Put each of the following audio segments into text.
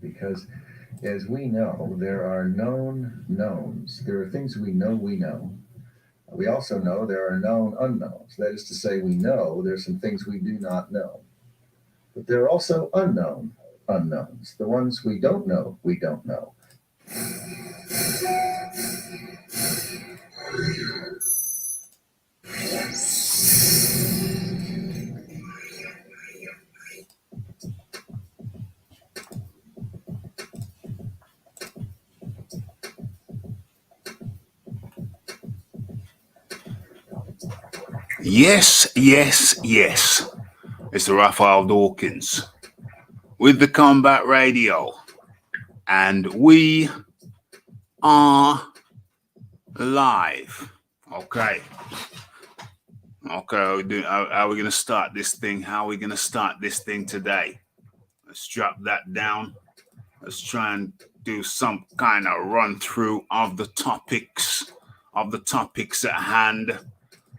because as we know, there are known knowns. There are things we know. We also know there are known unknowns. That is to say, we know there's some things we do not know. But there are also unknown unknowns. The ones we don't know, we don't know. Yes, yes, yes. It's the Raphael Dawkins with the Combat Radio. And we are live. Okay. Okay, how are we going to start this thing? How are we going to start this thing today? Let's drop that down. Let's try and do some kind of run through of the topics at hand.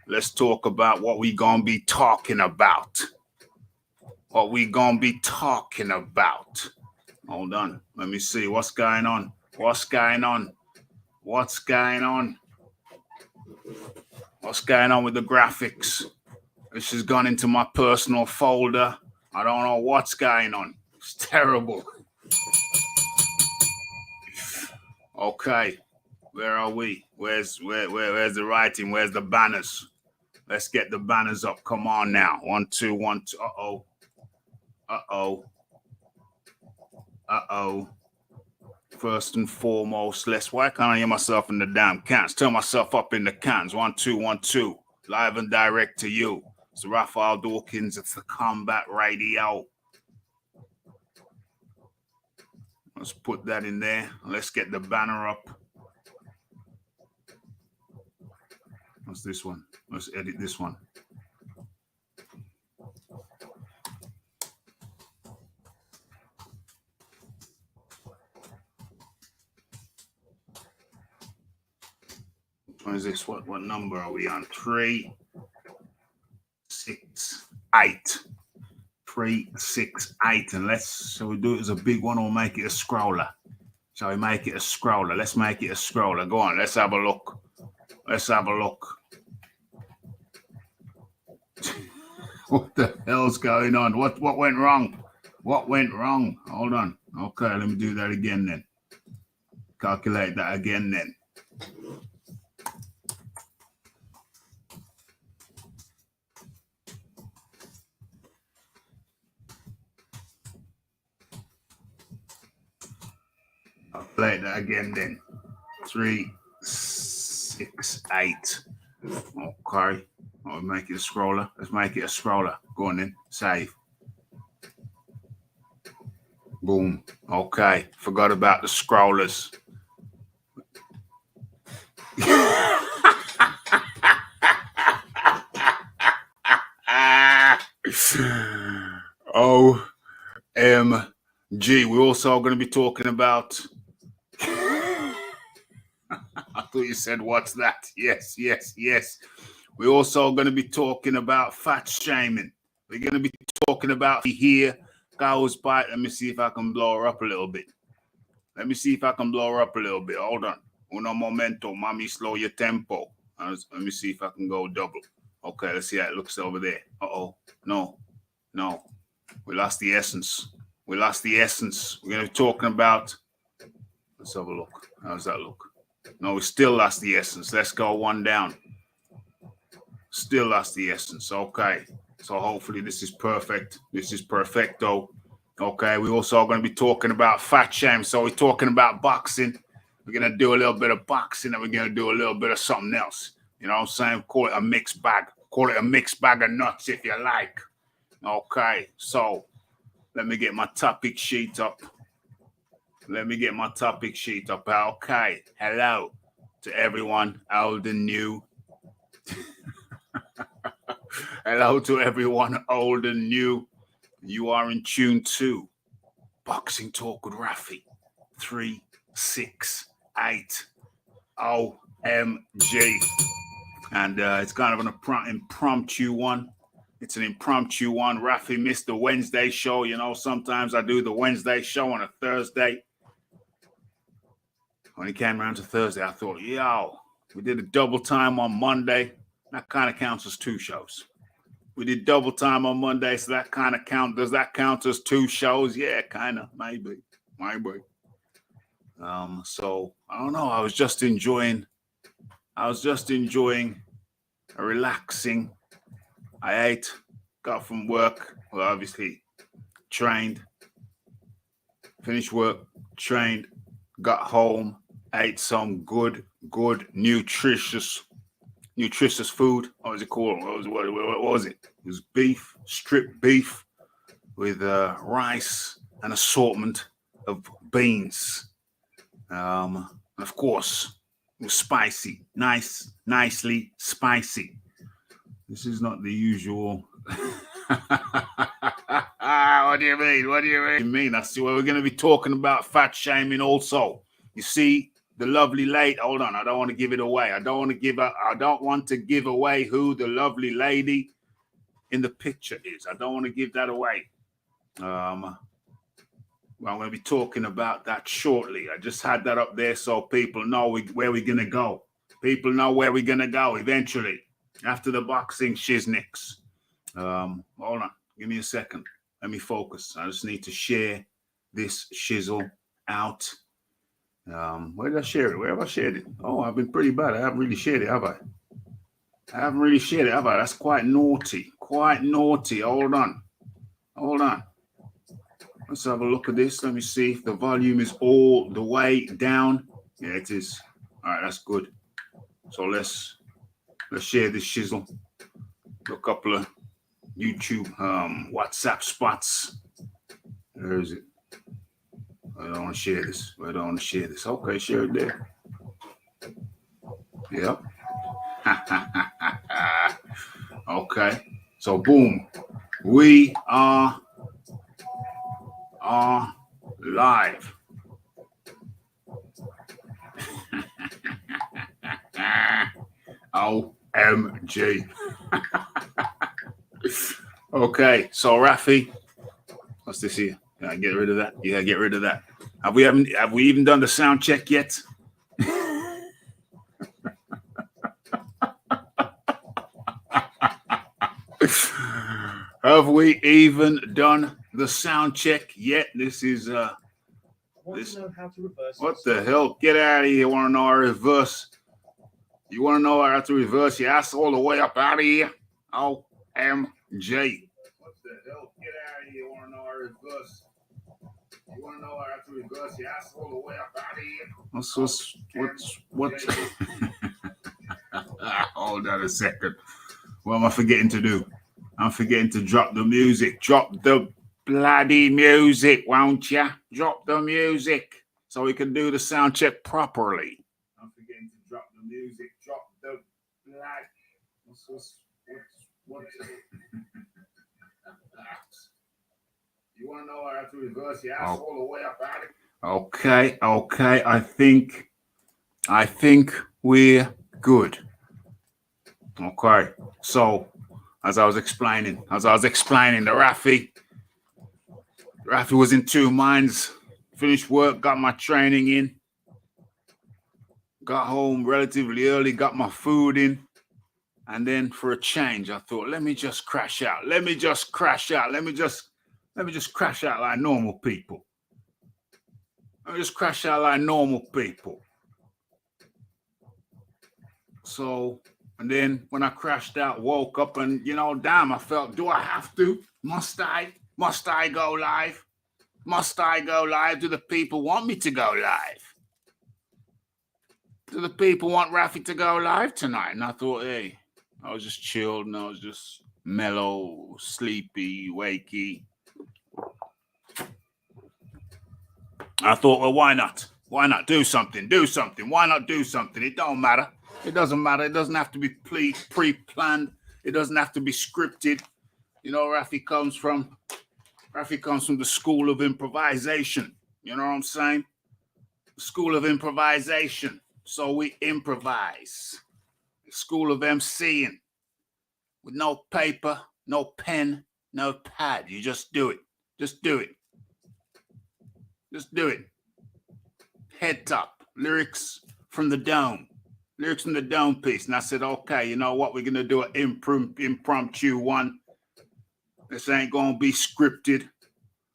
Let's talk about what we gonna be talking about. Hold on. Let me see what's going on. What's going on with the graphics? This has gone into my personal folder. I don't know what's going on. It's terrible. Okay, where are we? Where's the writing? Where's the banners? Let's get the banners up. Come on now. 1, 2, 1, 2. First and foremost, why can't I hear myself in the damn cans? Turn myself up in the cans. 1, 2, 1, 2. Live and direct to you. It's Raphael Dawkins. It's the Combat Radio. Let's put that in there. Let's get the banner up. What's this one? Let's edit this one. What is this? What number are we on? 3, 6, 8. 3, 6, 8. And shall we do it as a big one or make it a scroller? Shall we make it a scroller? Let's make it a scroller. Go on, let's have a look. What the hell's going on? What went wrong? Hold on. Okay, let me do that again then. Calculate that again then. Calculate that again then. 3, 6, 8. Okay. I'll make it a scroller. Let's make it a scroller. Go on then. Save. Boom. Okay. Forgot about the scrollers. OMG. We're also going to be talking about... I thought you said, what's that? Yes. We're also going to be talking about fatshaming. We're going to be talking about here goes by. Let me see if I can blow her up a little bit. Hold on. Uno momento. Mommy, slow your tempo. Let me see if I can go double. Okay, let's see how it looks over there. Uh-oh. No. We lost the essence. We're going to be talking about... Let's have a look. How's that look? No, we still lost the essence. Let's go one down. Still lost the essence. Okay. So hopefully this is perfect. This is perfecto. Okay. We're also going to be talking about fat shame. So we're talking about boxing. We're going to do a little bit of boxing and we're going to do a little bit of something else. You know what I'm saying? Call it a mixed bag. Call it a mixed bag of nuts if you like. Okay. So let me get my topic sheet up. Okay. Hello to everyone old and new. Hello to everyone old and new. You are in tune to Boxing Talk with Raphie. 3, 6, 8. OMG. And it's kind of an impromptu one. It's an impromptu one. Raphie missed the Wednesday show. You know, sometimes I do the Wednesday show on a Thursday. When he came around to Thursday, I thought, yo, we did a double time on Monday. That kind of counts as 2 shows. We did double time on Monday, so that kind of count. Does that count as 2 shows? Yeah, kind of, maybe. So I don't know. I was just enjoying a relaxing. I ate, got from work. Well, obviously, trained, finished work, trained, got home, ate some good, nutritious food. What was it called? What was it? It was beef, stripped beef with rice, an assortment of beans. Of course, it was spicy, nicely spicy. This is not the usual. What do you mean? I see. Well, we're going to be talking about fat shaming also. You see, the lovely lady. Hold on, I don't want to give it away. I don't want to give away who the lovely lady in the picture is. I don't want to give that away. Well, I'm going to be talking about that shortly. I just had that up there so people know where we're going to go. People know where we're going to go eventually after the boxing shiznicks. Hold on. Give me a second. Let me focus. I just need to share this shizzle out. Where did I share it? Where have I shared it? Oh, I've been pretty bad. I haven't really shared it, have I? That's quite naughty. Hold on. Let's have a look at this. Let me see if the volume is all the way down. Yeah, it is. All right, that's good. So let's share this shizzle. A couple of YouTube, WhatsApp spots. Where is it? I don't want to share this. Okay, share it there. Yep. Okay. So boom. We are live. OMG. Okay, so Raphie, what's this here? Can I get rid of that? Yeah, get rid of that. Have we even done the sound check yet? Have we even done the sound check yet? This is this. Know how to reverse what the hell? Get out of here! You want to know how to reverse? You want to know how to reverse your ass all the way up out of here? OMG! What the hell? Get out of here! You want to know how to reverse? You want to know how to reverse your ass all the way up out of here? What's hold on a second. What am I forgetting to do? I'm forgetting to drop the music. Drop the bloody music, won't ya? Drop the music so we can do the sound check properly. I'm forgetting to drop the music. Drop the blood. What? You want to know how to reverse your ass all the way up out of it? Okay. I think we're good. Okay. So, as I was explaining to Raphie was in 2 minds. Finished work, got my training in, got home relatively early, got my food in, and then for a change, I thought, let me just crash out. Let me just crash out like normal people. So, and then when I crashed out, woke up and, damn, I felt, do I have to? Must I go live? Do the people want me to go live? Do the people want Raphie to go live tonight? And I thought, hey, I was just chilled and I was just mellow, sleepy, wakey. I thought, well, why not? Why not do something? Why not do something? It don't matter. It doesn't matter. It doesn't have to be pre-planned. It doesn't have to be scripted. Raphie comes from the school of improvisation. You know what I'm saying? The school of improvisation. So we improvise. The school of MCing. With no paper, no pen, no pad. You just do it. Just do it. Just do it. Head top. Lyrics from the dome. Lyrics from the dome piece. And I said, okay, you know what? We're going to do an impromptu one. This ain't going to be scripted.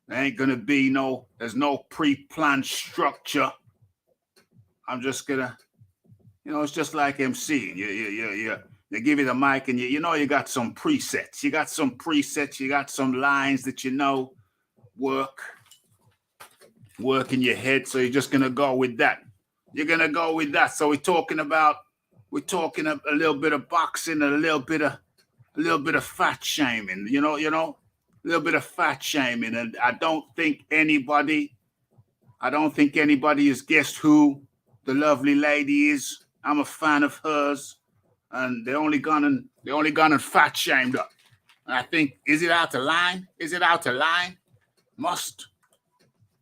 There ain't going to be there's no pre-planned structure. I'm just going to, it's just like MCing. They give you the mic and you got some presets. You got some presets. You got some lines that work in your head. So you're just going to go with that. You're going to go with that. So we're talking a little bit of boxing, a little bit of fat shaming, a little bit of fat shaming. And I don't think anybody has guessed who the lovely lady is. I'm a fan of hers, and they only gone and fat shamed her. And I think, is it out of line? Is it out of line?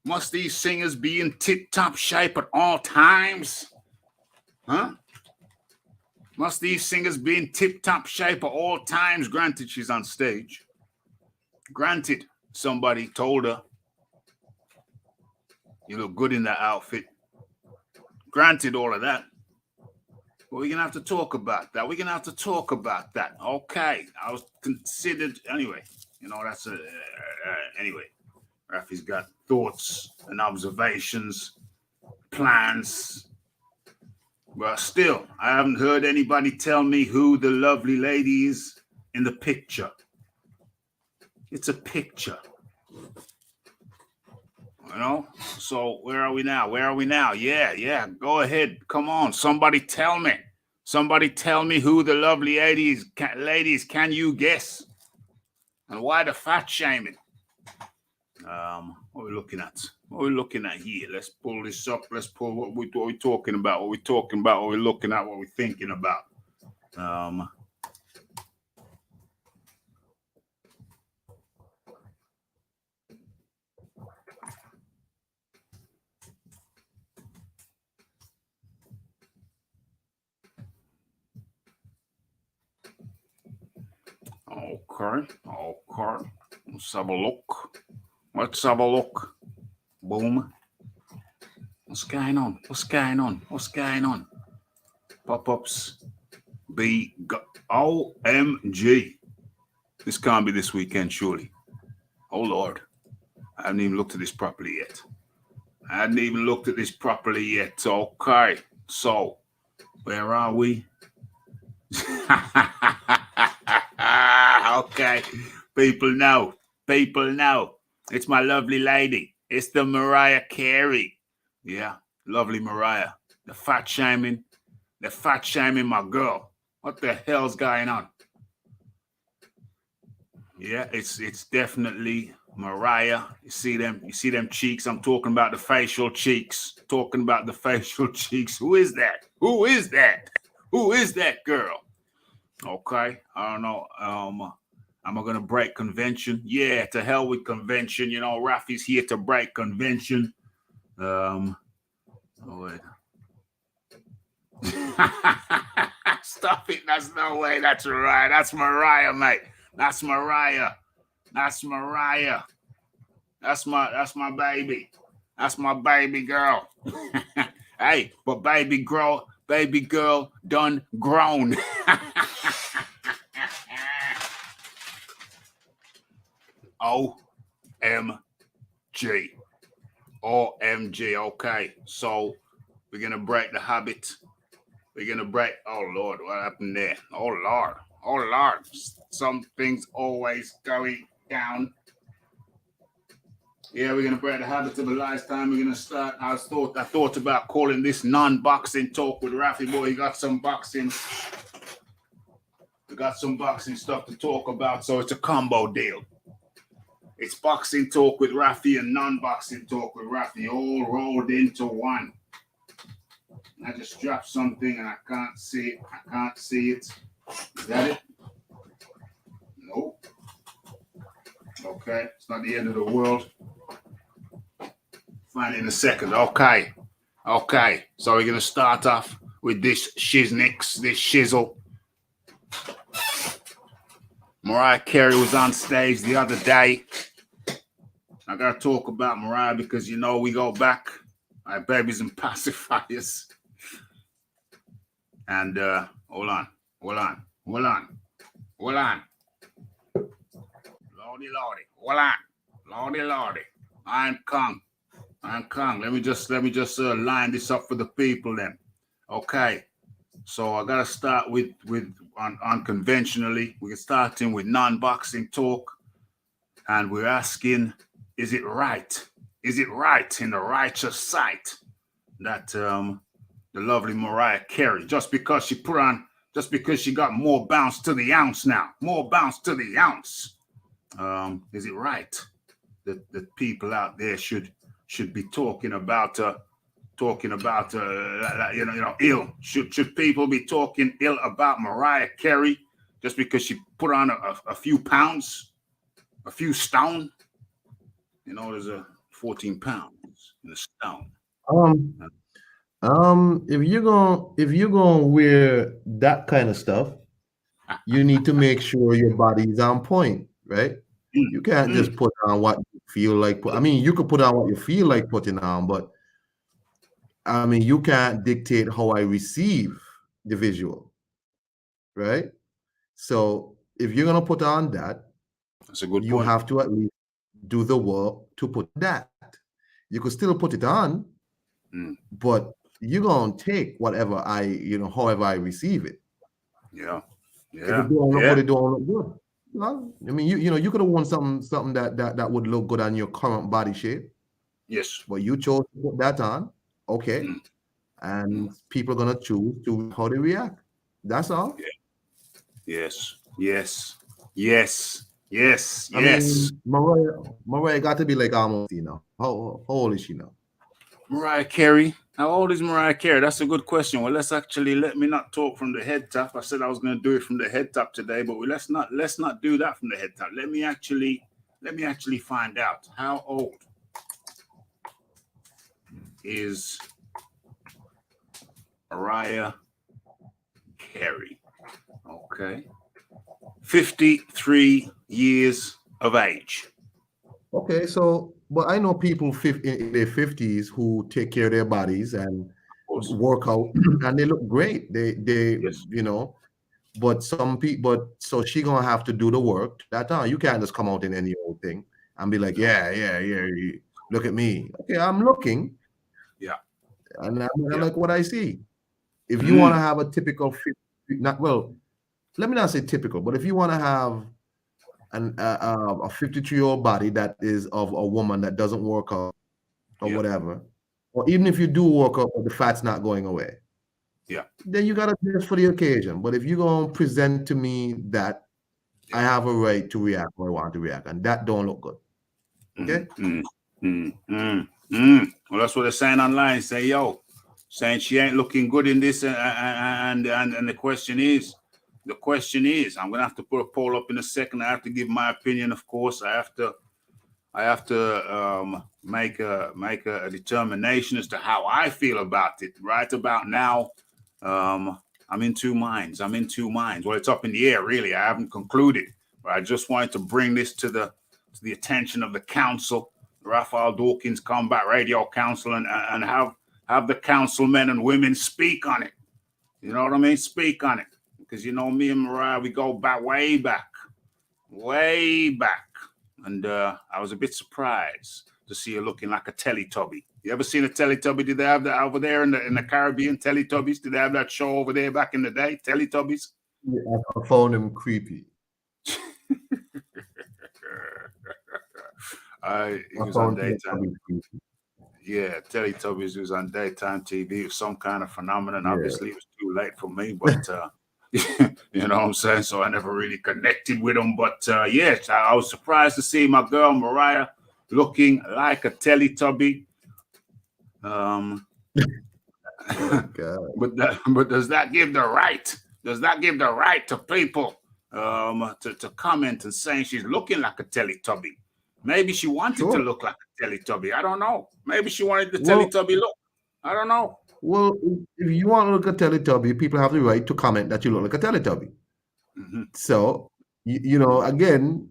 Must these singers be in tip-top shape at all times? Huh? Must these singers be in tip-top shape at all times? Granted, she's on stage. Granted, somebody told her, you look good in that outfit. Granted, all of that. But we're going to have to talk about that. Okay. I was considered, anyway, that's anyway. Raphie's got thoughts and observations, plans. But still, I haven't heard anybody tell me who the lovely lady is in the picture. It's a picture. So where are we now? Yeah. Go ahead. Come on. Somebody tell me who the lovely ladies, can you guess? And why the fat shaming? What are we looking at? Here? Let's pull this up. Let's pull what we're talking about. What we're looking at, what we're thinking about. Okay. Let's have a look. Boom. What's going on? Pop-ups. OMG. This can't be this weekend, surely. Oh, Lord. I haven't even looked at this properly yet. Okay. So, where are we? Okay. People know. It's my lovely lady. It's the Mariah Carey. Yeah, lovely Mariah. The fat shaming my girl. What the hell's going on? Yeah, it's definitely Mariah. You see them cheeks. I'm talking about the facial cheeks. Who is that? Who is that girl? Okay, I don't know. Am I gonna break convention? Yeah, to hell with convention. Raphie's here to break convention. Oh wait. Stop it. That's no way. That's right. That's Mariah, mate. That's Mariah. That's my baby. That's my baby girl. Hey, but baby girl done grown. OMG. Okay, so we're gonna break the habit. Oh Lord, what happened there? Oh Lord, something's always going down. Yeah, we're gonna break the habit of a lifetime. We're gonna start. I thought about calling this non-boxing talk with Raphie. Boy, you got some boxing. We got some boxing stuff to talk about, so it's a combo deal. It's boxing talk with Raphie and non-boxing talk with Raphie, all rolled into one. I just dropped something and I can't see it. Is that it? Nope. Okay, it's not the end of the world. Find it in a second. Okay. So we're gonna start off with this shiznix, this shizzle. Mariah Carey was on stage the other day. I gotta talk about Mariah because you know we go back. My babies and pacifiers. And hold on. Lordy, Lordy. I'm Kong. Let me just line this up for the people then. Okay. So I gotta start with unconventionally. We're starting with non-boxing talk, and we're asking, is it right? Is it right in the righteous sight that the lovely Mariah Carey, just because she got more bounce to the ounce now, is it right that people out there should be talking about ill? Should people be talking ill about Mariah Carey just because she put on a few pounds, a few stone? You know, there's a 14 pounds in the stone. If you're gonna wear that kind of stuff, you need to make sure your body is on point, right? You can't just put on what you feel like. I mean, you could put on what you feel like putting on, but I mean, you can't dictate how I receive the visual, right? So if you're gonna put on that, that's a good you point. have to at least do the work to put that. You could still put it on, but you're gonna take whatever however I receive it. Yeah. If it don't look good, it don't look good. No, I mean, you could have worn something that would look good on your current body shape. Yes. But you chose to put that on, okay, and people are gonna choose to how they react. That's all. Yes. I mean, Mariah got to be like almost, how old is she now? Mariah Carey. How old is Mariah Carey? That's a good question. Well, let me not talk from the head top. I said I was going to do it from the head top today, but let's not do that from the head top. Let me actually find out how old is Mariah Carey. Okay. 53 years of age. Okay, so but I know people in their 50s who take care of their bodies and work out and they look great. They Yes. but some people, so she gonna have to do the work. That time you can't just come out in any old thing and be like, yeah, look at me. Okay, I'm looking. Yeah. And I like what I see. If you want to have a typical let me not say typical, but if you want to have a 53-year-old body that is of a woman that doesn't work out or whatever, or even if you do work out, but the fat's not going away, then you gotta dress for the occasion. But if you're gonna present to me that I have a right to react or I want to react, and that don't look good, okay? Well, that's what they're saying online. Say, saying she ain't looking good in this, and the question is, I'm gonna have to put a poll up in a second. I have to give my opinion, of course. I have to make a determination as to how I feel about it. Right about now, I'm in two minds. Well, it's up in the air, really. I haven't concluded, but I just wanted to bring this to the attention of the council, Raphael Dawkins Combat Radio Council, and have the councilmen and women speak on it. You know what I mean? Speak on it. Because, me and Mariah, we go back, way back. And I was a bit surprised to see her looking like a Teletubby. You ever seen a Teletubby? Did they have that over there in the Caribbean, Teletubbies? Did they have that show over there back in the day, Teletubbies? Yeah, I found them creepy. He was on daytime. Yeah, Teletubbies was on daytime TV. It was some kind of phenomenon. Yeah. Obviously, it was too late for me, but you know what I'm saying? So I never really connected with them. But yes, I was surprised to see my girl Mariah looking like a Teletubby. But does that give the right? Does that give the right to people to comment and saying she's looking like a Teletubby? Maybe she wanted to look like a Teletubby. I don't know. Maybe she wanted the Teletubby look. I don't know. Well, if you want to look at Teletubby, people have the right to comment that you look like a Teletubby. So you know, again,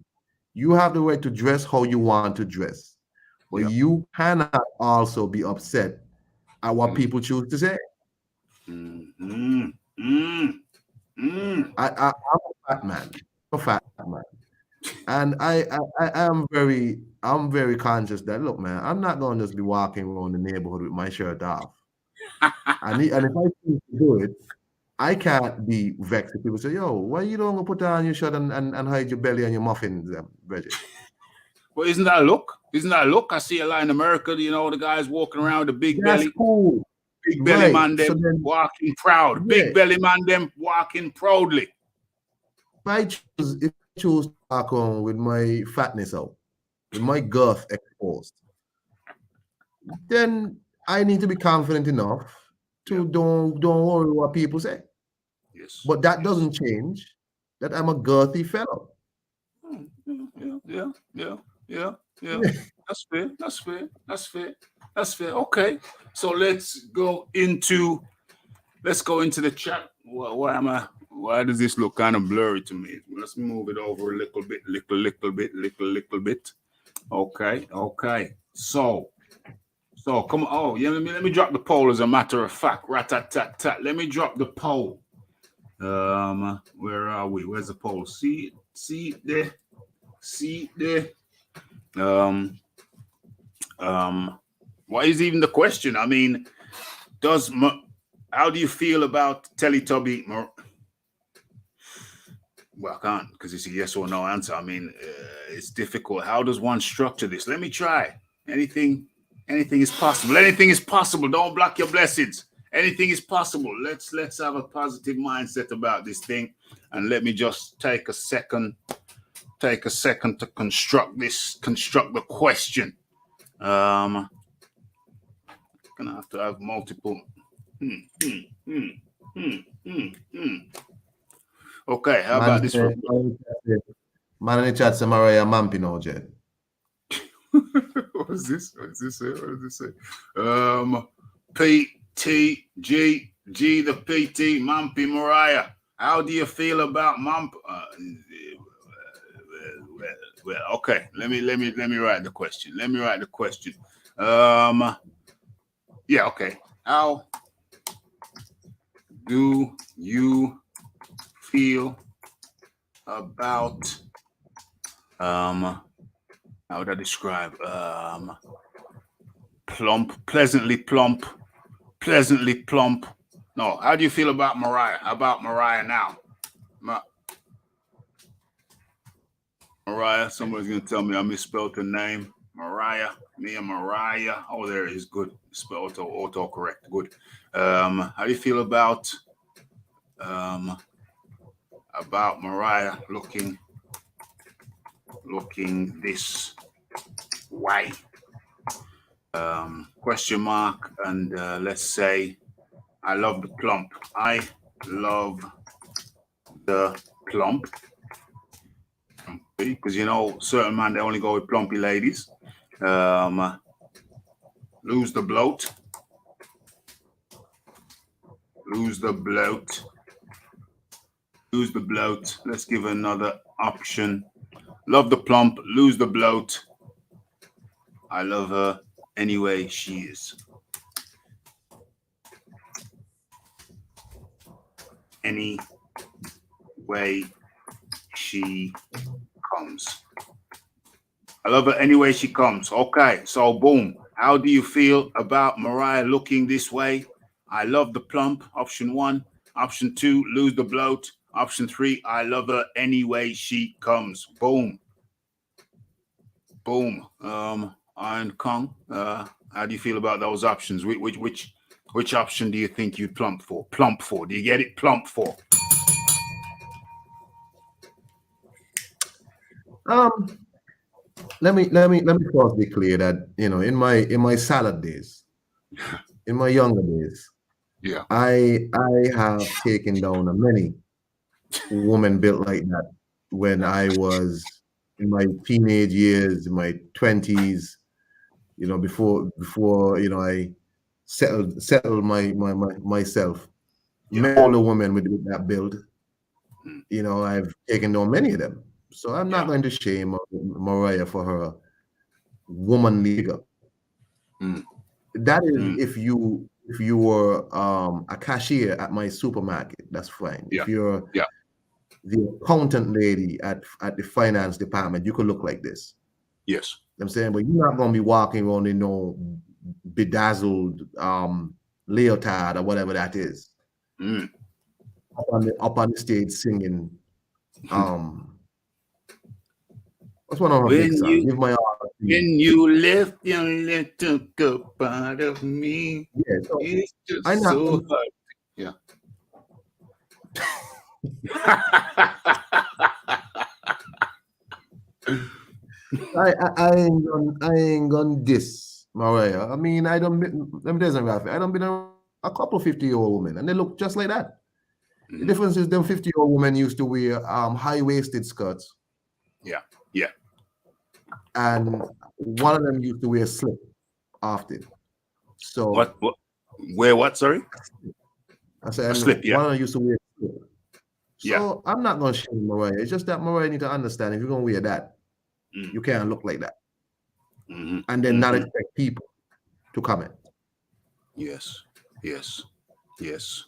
you have the right to dress how you want to dress, but Yeah. you cannot also be upset at what people choose to say. I'm I'm a fat man. I'm a fat man. And I'm very conscious that, look, man, I'm not going to just be walking around the neighborhood with my shirt off. And if I choose to do it, I can't be vexed if people say, yo, why you don't go put on your shirt and hide your belly and your muffins, Reggie? Well, isn't that a look? Isn't that a look? I see a lot in America, you know, the guys walking around with a big That's belly. cool. Big belly Right. man, them So then, walking proud. yeah. Big belly man, them walking proudly. If I choose to walk on with my fatness out, with my girth exposed, then I need to be confident enough to don't worry what people say. Yes. But that doesn't change that I'm a girthy fellow. Yeah. That's fair. Okay. So let's go into the chat. Why does this look kind of blurry to me? Let's move it over a little bit. Okay. So come on. Oh, yeah, let me drop the poll as a matter of fact. Rat-tat-tat-tat. Let me drop the poll. Where are we? Where's the poll? See there. What is even the question? I mean, how do you feel about Teletubby? Well, I can't, because it's a yes or no answer. I mean, it's difficult. How does one structure this? Let me try. Anything is possible. Anything is possible. Don't block your blessings. Anything is possible. Let's have a positive mindset about this thing, and let me just take a second to construct the question. Gonna have to have multiple. Okay, how about this? Man in the chat say Mariah Mampi now, Jed. What is this? What does this say? PTG, the PT, Mampi Mariah. How do you feel about Mampi? Well, okay. Let me write the question. Yeah, okay. How do you feel about how would I describe pleasantly plump. No, how do you feel about Mariah? How about Mariah now? Mariah, somebody's gonna tell me I misspelled her name. Mariah. Oh, there it is. Good. Spell auto correct. Good. How do you feel about Mariah looking this way? Question mark, and let's say I love the plump. I love the plump. Because you know, certain men, they only go with plumpy ladies. Lose the bloat. Let's give another option. Love the plump, lose the bloat. I love her any way she is. Any way she comes. I love her any way she comes. Okay, so boom. How do you feel about Mariah looking this way? I love the plump. Option 1. Option 2, lose the bloat. Option 3, I love her any way she comes. Boom. Iron Kong. How do you feel about those options? Which option do you think you'd plump for? Do you get it? Plump for. Let me first be clear that, you know, in my salad days, in my younger days, yeah, I have taken down many women built like that when I was in my teenage years, in my 20s, you know, before you know, I settled myself. Yeah. Met all the women with that build, You know, I've taken down many of them. So I'm not Yeah. going to shame Mariah for her womanly figure. That is if you were a cashier at my supermarket, that's fine. Yeah. If you're Yeah. the accountant lady at the finance department, you could look like this. Yes. I'm saying, but you're not gonna be walking around in no bedazzled leotard or whatever that is. Up on the stage singing what's one of our big songs? Give my all. When you left your little good part of me, yeah, so it's just I'm not so hard. Yeah. I ain't gonna diss Mariah. I mean, I don't. Let me tell you something, Raphie. I don't been a couple 50-year-old women, and they look just like that. The difference is them 50-year-old women used to wear high-waisted skirts. Yeah. Yeah. And one of them used to wear slip often. So What? Wear what? Sorry. I said slip. Yeah. One of them used to wear slip. So yeah. I'm not gonna shame Mariah. It's just that Mariah need to understand if you're gonna wear that, you can't look like that, and then not expect people to comment. Yes. Yes. Yes.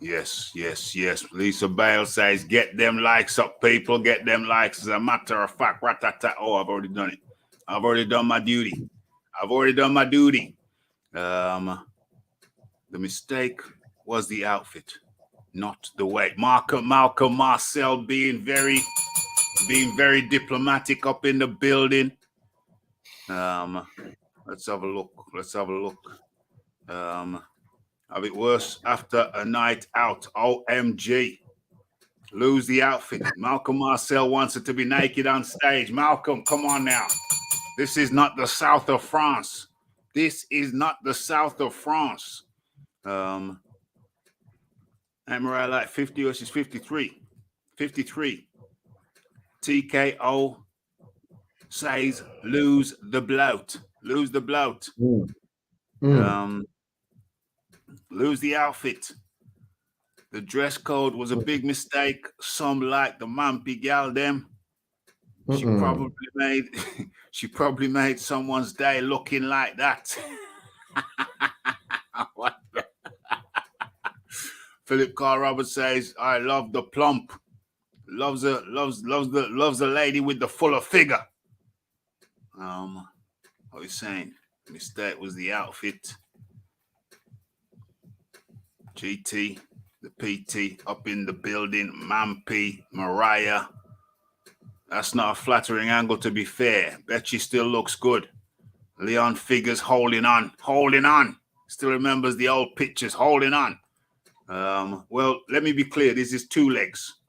Yes, yes, yes. Lisa Bale says, get them likes up, people. Get them likes. As a matter of fact, ratata. Oh, I've already done it. I've already done my duty. The mistake was the outfit, not the weight. Malcolm Marcel being very diplomatic up in the building. Let's have a look. Have it worse after a night out. OMG. Lose the outfit. Malcolm Marcel wants it to be naked on stage. Malcolm, come on now. This is not the south of France. Mariah like 50 or she's 53. 53. TKO says lose the bloat. Lose the outfit. The dress code was a big mistake. Some like the Mampy gal them. She probably made someone's day looking like that. Philip Carl Roberts says, I love the plump. Loves the lady with the fuller figure. What are you saying? The mistake was the outfit. GT, the PT up in the building. Mampy, Mariah. That's not a flattering angle, to be fair. Bet she still looks good. Leon Figures holding on. Still remembers the old pictures, holding on. Well, let me be clear. This is two legs.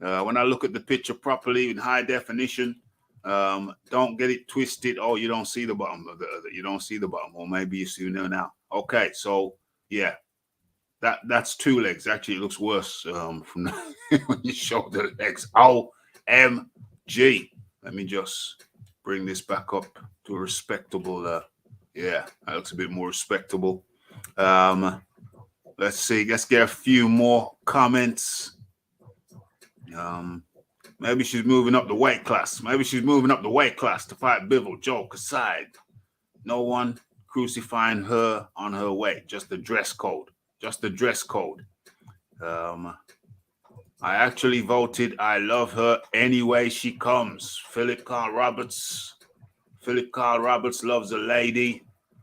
When I look at the picture properly in high definition, don't get it twisted. Oh, you don't see the bottom. You don't see the bottom. Or maybe you see now. Okay, so yeah. That's two legs. Actually, it looks worse from when you show the legs. OMG. Let me just bring this back up to a respectable. Yeah, that looks a bit more respectable. Let's see. Let's get a few more comments. Maybe she's moving up the weight class. to fight Bivol. Joke aside, no one crucifying her on her weight. Just the dress code. I actually voted I love her any way she comes. Philip Carl Roberts loves a lady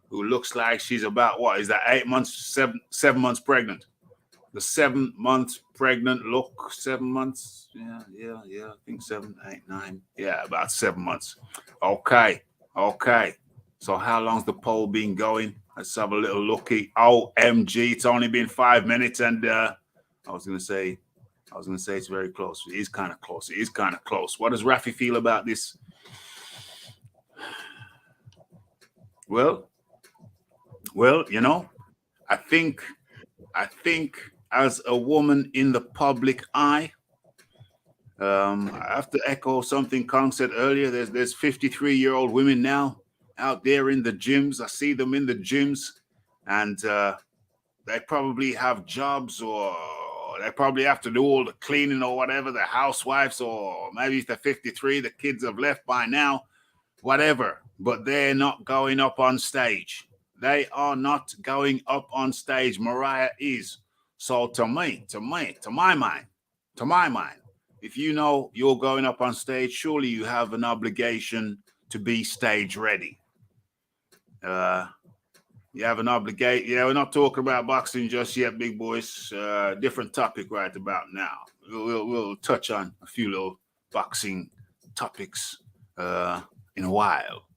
who looks like she's about, what is that, 8 months, 7 months pregnant. The 7 months pregnant look, 7 months. Yeah. I think 7, 8, 9. Yeah, about 7 months. Okay. So how long's the poll been going? Let's have a little looky. OMG, it's only been 5 minutes, and I was gonna say it's very close. It is kind of close. What does Raphie feel about this? Well, you know, I think as a woman in the public eye, I have to echo something Kong said earlier. There's 53-year-old women now out there in the gyms. I see them in the gyms, and they probably have jobs or they probably have to do all the cleaning or whatever, the housewives, or maybe if they're 53, the kids have left by now, whatever. But they're not going up on stage. They are not going up on stage. Mariah is. So to my mind, if you know you're going up on stage, surely you have an obligation to be stage ready. You have an obligation. Yeah, we're not talking about boxing just yet, big boys. Different topic right about now. We'll touch on a few little boxing topics in a while.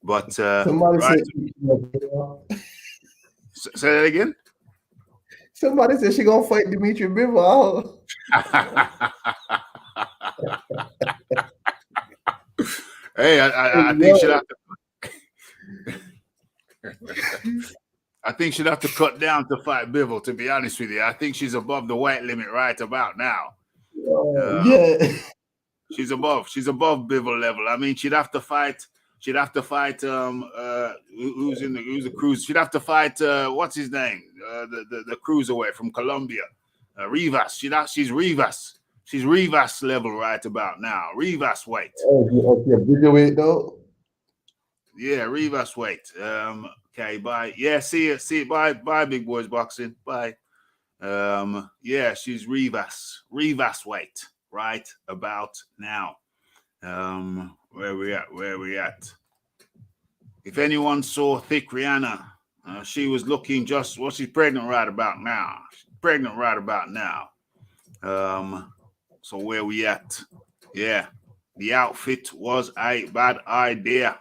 But Somebody right. Say that again. Somebody said she gonna fight dimitribivol. Hey, I think she'll have to. I think she'd have to cut down to fight Bivol, to be honest with you. I think she's above the weight limit right about now. Yeah. She's above Bivol level. I mean, she'd have to fight who's the cruise? She'd have to fight what's his name? The cruiserweight from Colombia. Rivas. She's Rivas. She's Rivas level right about now. Rivas weight. Oh, yeah, bigger weight though. Yeah, Rivas weight. Okay, bye. Yeah, see it. Bye, big boys boxing. Bye. Yeah, she's Rivas weight right about now. Where we at? If anyone saw Thick Rihanna, she was looking she's pregnant right about now. So where we at? Yeah, the outfit was a bad idea.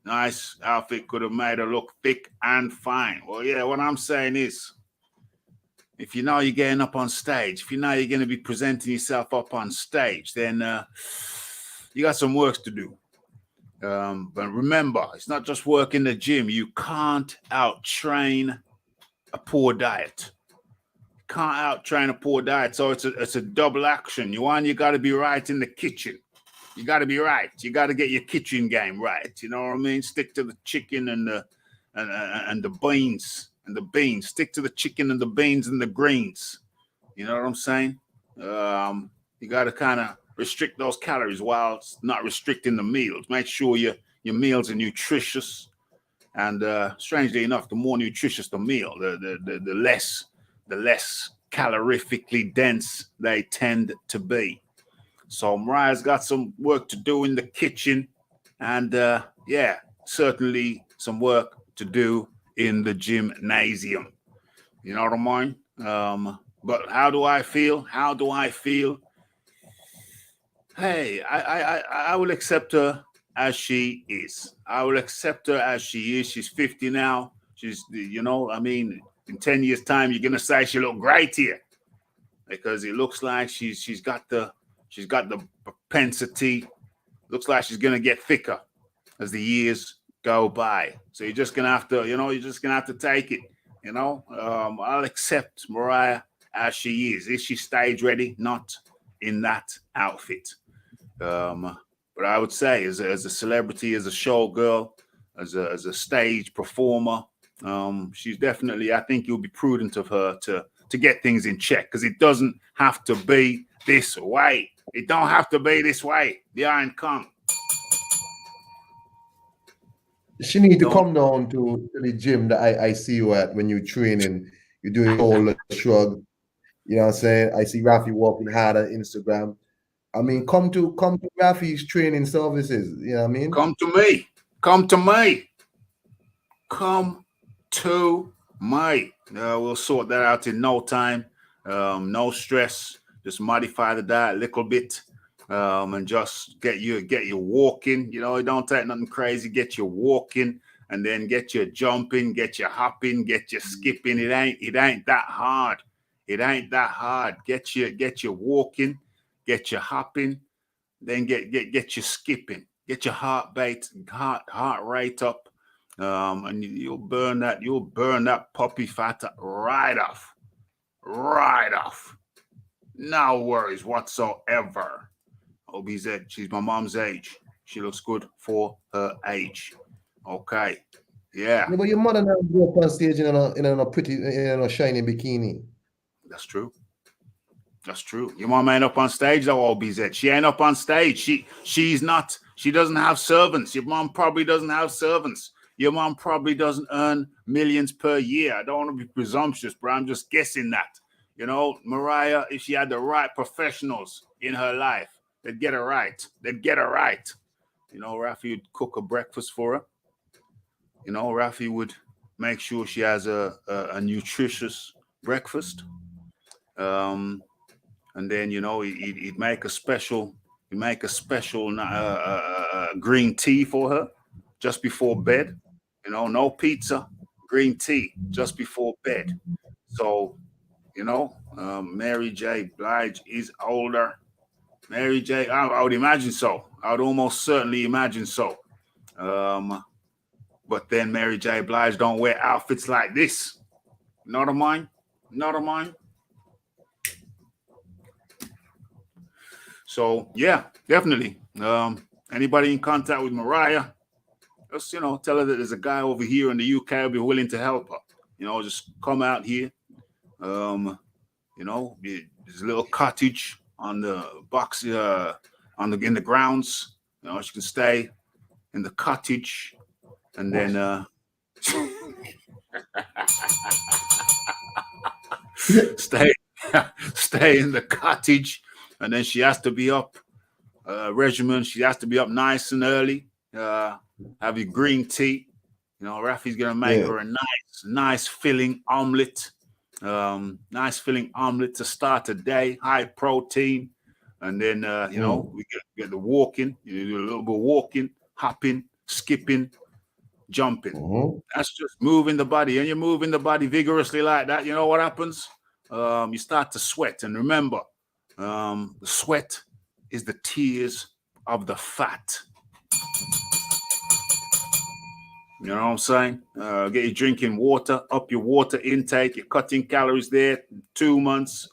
Nice outfit could have made her look thick and fine. Well, yeah, what I'm saying is, if you know you're getting up on stage, if you know you're going to be presenting yourself up on stage, then you got some work to do. But remember, it's not just work in the gym. You can't out-train a poor diet. So it's a double action. You got to be right in the kitchen. You got to be right. You got to get your kitchen game right. You know what I mean? Stick to the chicken and the beans and the beans. Stick to the chicken and the beans and the greens. You know what I'm saying? You got to kind of restrict those calories while not restricting the meals. Make sure your meals are nutritious. And strangely enough, the more nutritious the meal, the less calorifically dense they tend to be. So Mariah's got some work to do in the kitchen, and yeah, certainly some work to do in the gymnasium. You know what I mean? But how do I feel? Hey, I will accept her as she is. She's 50 now. She's, I mean, in 10 years' time, you're gonna say she look great here, because it looks like she's got the propensity. Looks like she's gonna get thicker as the years go by. So you're just gonna have to, take it. I'll accept Mariah as she is. Is she stage ready? Not in that outfit. But I would say, as a celebrity, as a showgirl, as a stage performer, she's definitely. I think it would be prudent of her to get things in check, because it doesn't have to be this way. It don't have to be this way. The Iron Kong. She need to come down to the gym that I see you at when you're training. You're doing all the shrug. You know what I'm saying? I see Raphie walking hard on Instagram. I mean, come to Raphie's training services. You know what I mean? Come to me. We'll sort that out in no time. No stress. Just modify the diet a little bit, and just get you walking. It don't take nothing crazy. Get you walking, and then get you jumping, get you hopping, get you skipping. It ain't that hard. Get you walking, get you hopping, then get you skipping. Get your heart rate up, and you'll burn that puppy fat right off. No worries whatsoever. OBZ, she's my mom's age. She looks good for her age. Okay, yeah. But your mother now go up on stage in a pretty, shiny bikini. That's true. That's true. Your mom ain't up on stage though, OBZ. She ain't up on stage. She's not. She doesn't have servants. Your mom probably doesn't have servants. Your mom probably doesn't earn millions per year. I don't want to be presumptuous, but I'm just guessing that. You know, Mariah, if she had the right professionals in her life, they'd get her right. They'd get her right. You know, Raphie would cook a breakfast for her. You know, Raphie would make sure she has a nutritious breakfast. And then, you know, he'd make a special green tea for her just before bed. You know, no pizza, green tea just before bed. So, you know, Mary J. Blige is older. Mary J. I would imagine so. I would almost certainly imagine so. But then Mary J. Blige don't wear outfits like this. Not of mine. Not of mine. So yeah, definitely. Anybody in contact with Mariah, just, you know, tell her that there's a guy over here in the UK who'll be willing to help her. You know, just come out here. You know, there's a little cottage on the box, in the grounds. You know, she can stay in the cottage, and then stay in the cottage, and then she has to be up regimen. She has to be up nice and early. Have your green tea. You know, Raphie's gonna make her a nice filling omelet. Nice filling omelet to start the day. High protein, and then you know, we get the walking. You do a little bit of walking, hopping, skipping, jumping. That's just moving the body, and you're moving the body vigorously like that. You know what happens? You start to sweat, and remember, the sweat is the tears of the fat. You know what I'm saying? Get you drinking water, up your water intake. You're cutting calories there. 2 months,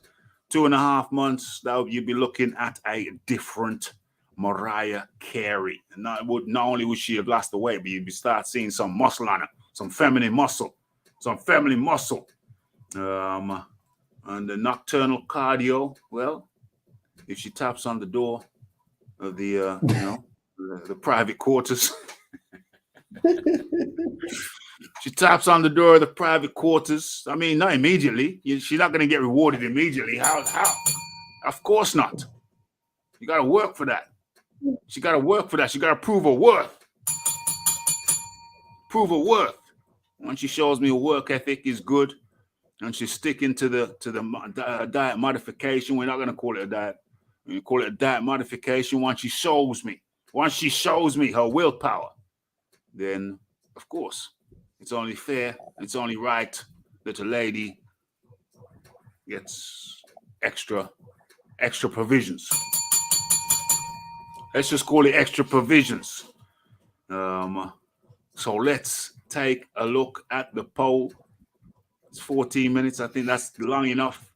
2.5 months. That you'd be looking at a different Mariah Carey. And not only would she have lost the weight, but you'd start seeing some muscle on her, some feminine muscle. And the nocturnal cardio. Well, if she taps on the door of the you know, the private quarters. She taps on the door of the private quarters. I mean, not immediately. She's not going to get rewarded immediately. How? Of course not. You got to work for that. She got to work for that. She got to prove her worth. Once she shows me her work ethic is good, and she's sticking to the diet modification. We're not going to call it a diet. We call it a diet modification. Once she shows me her willpower, then of course it's only fair, it's only right that a lady gets extra provisions. Let's just call it extra provisions. So let's take a look at the poll. It's 14 minutes. I think that's long enough.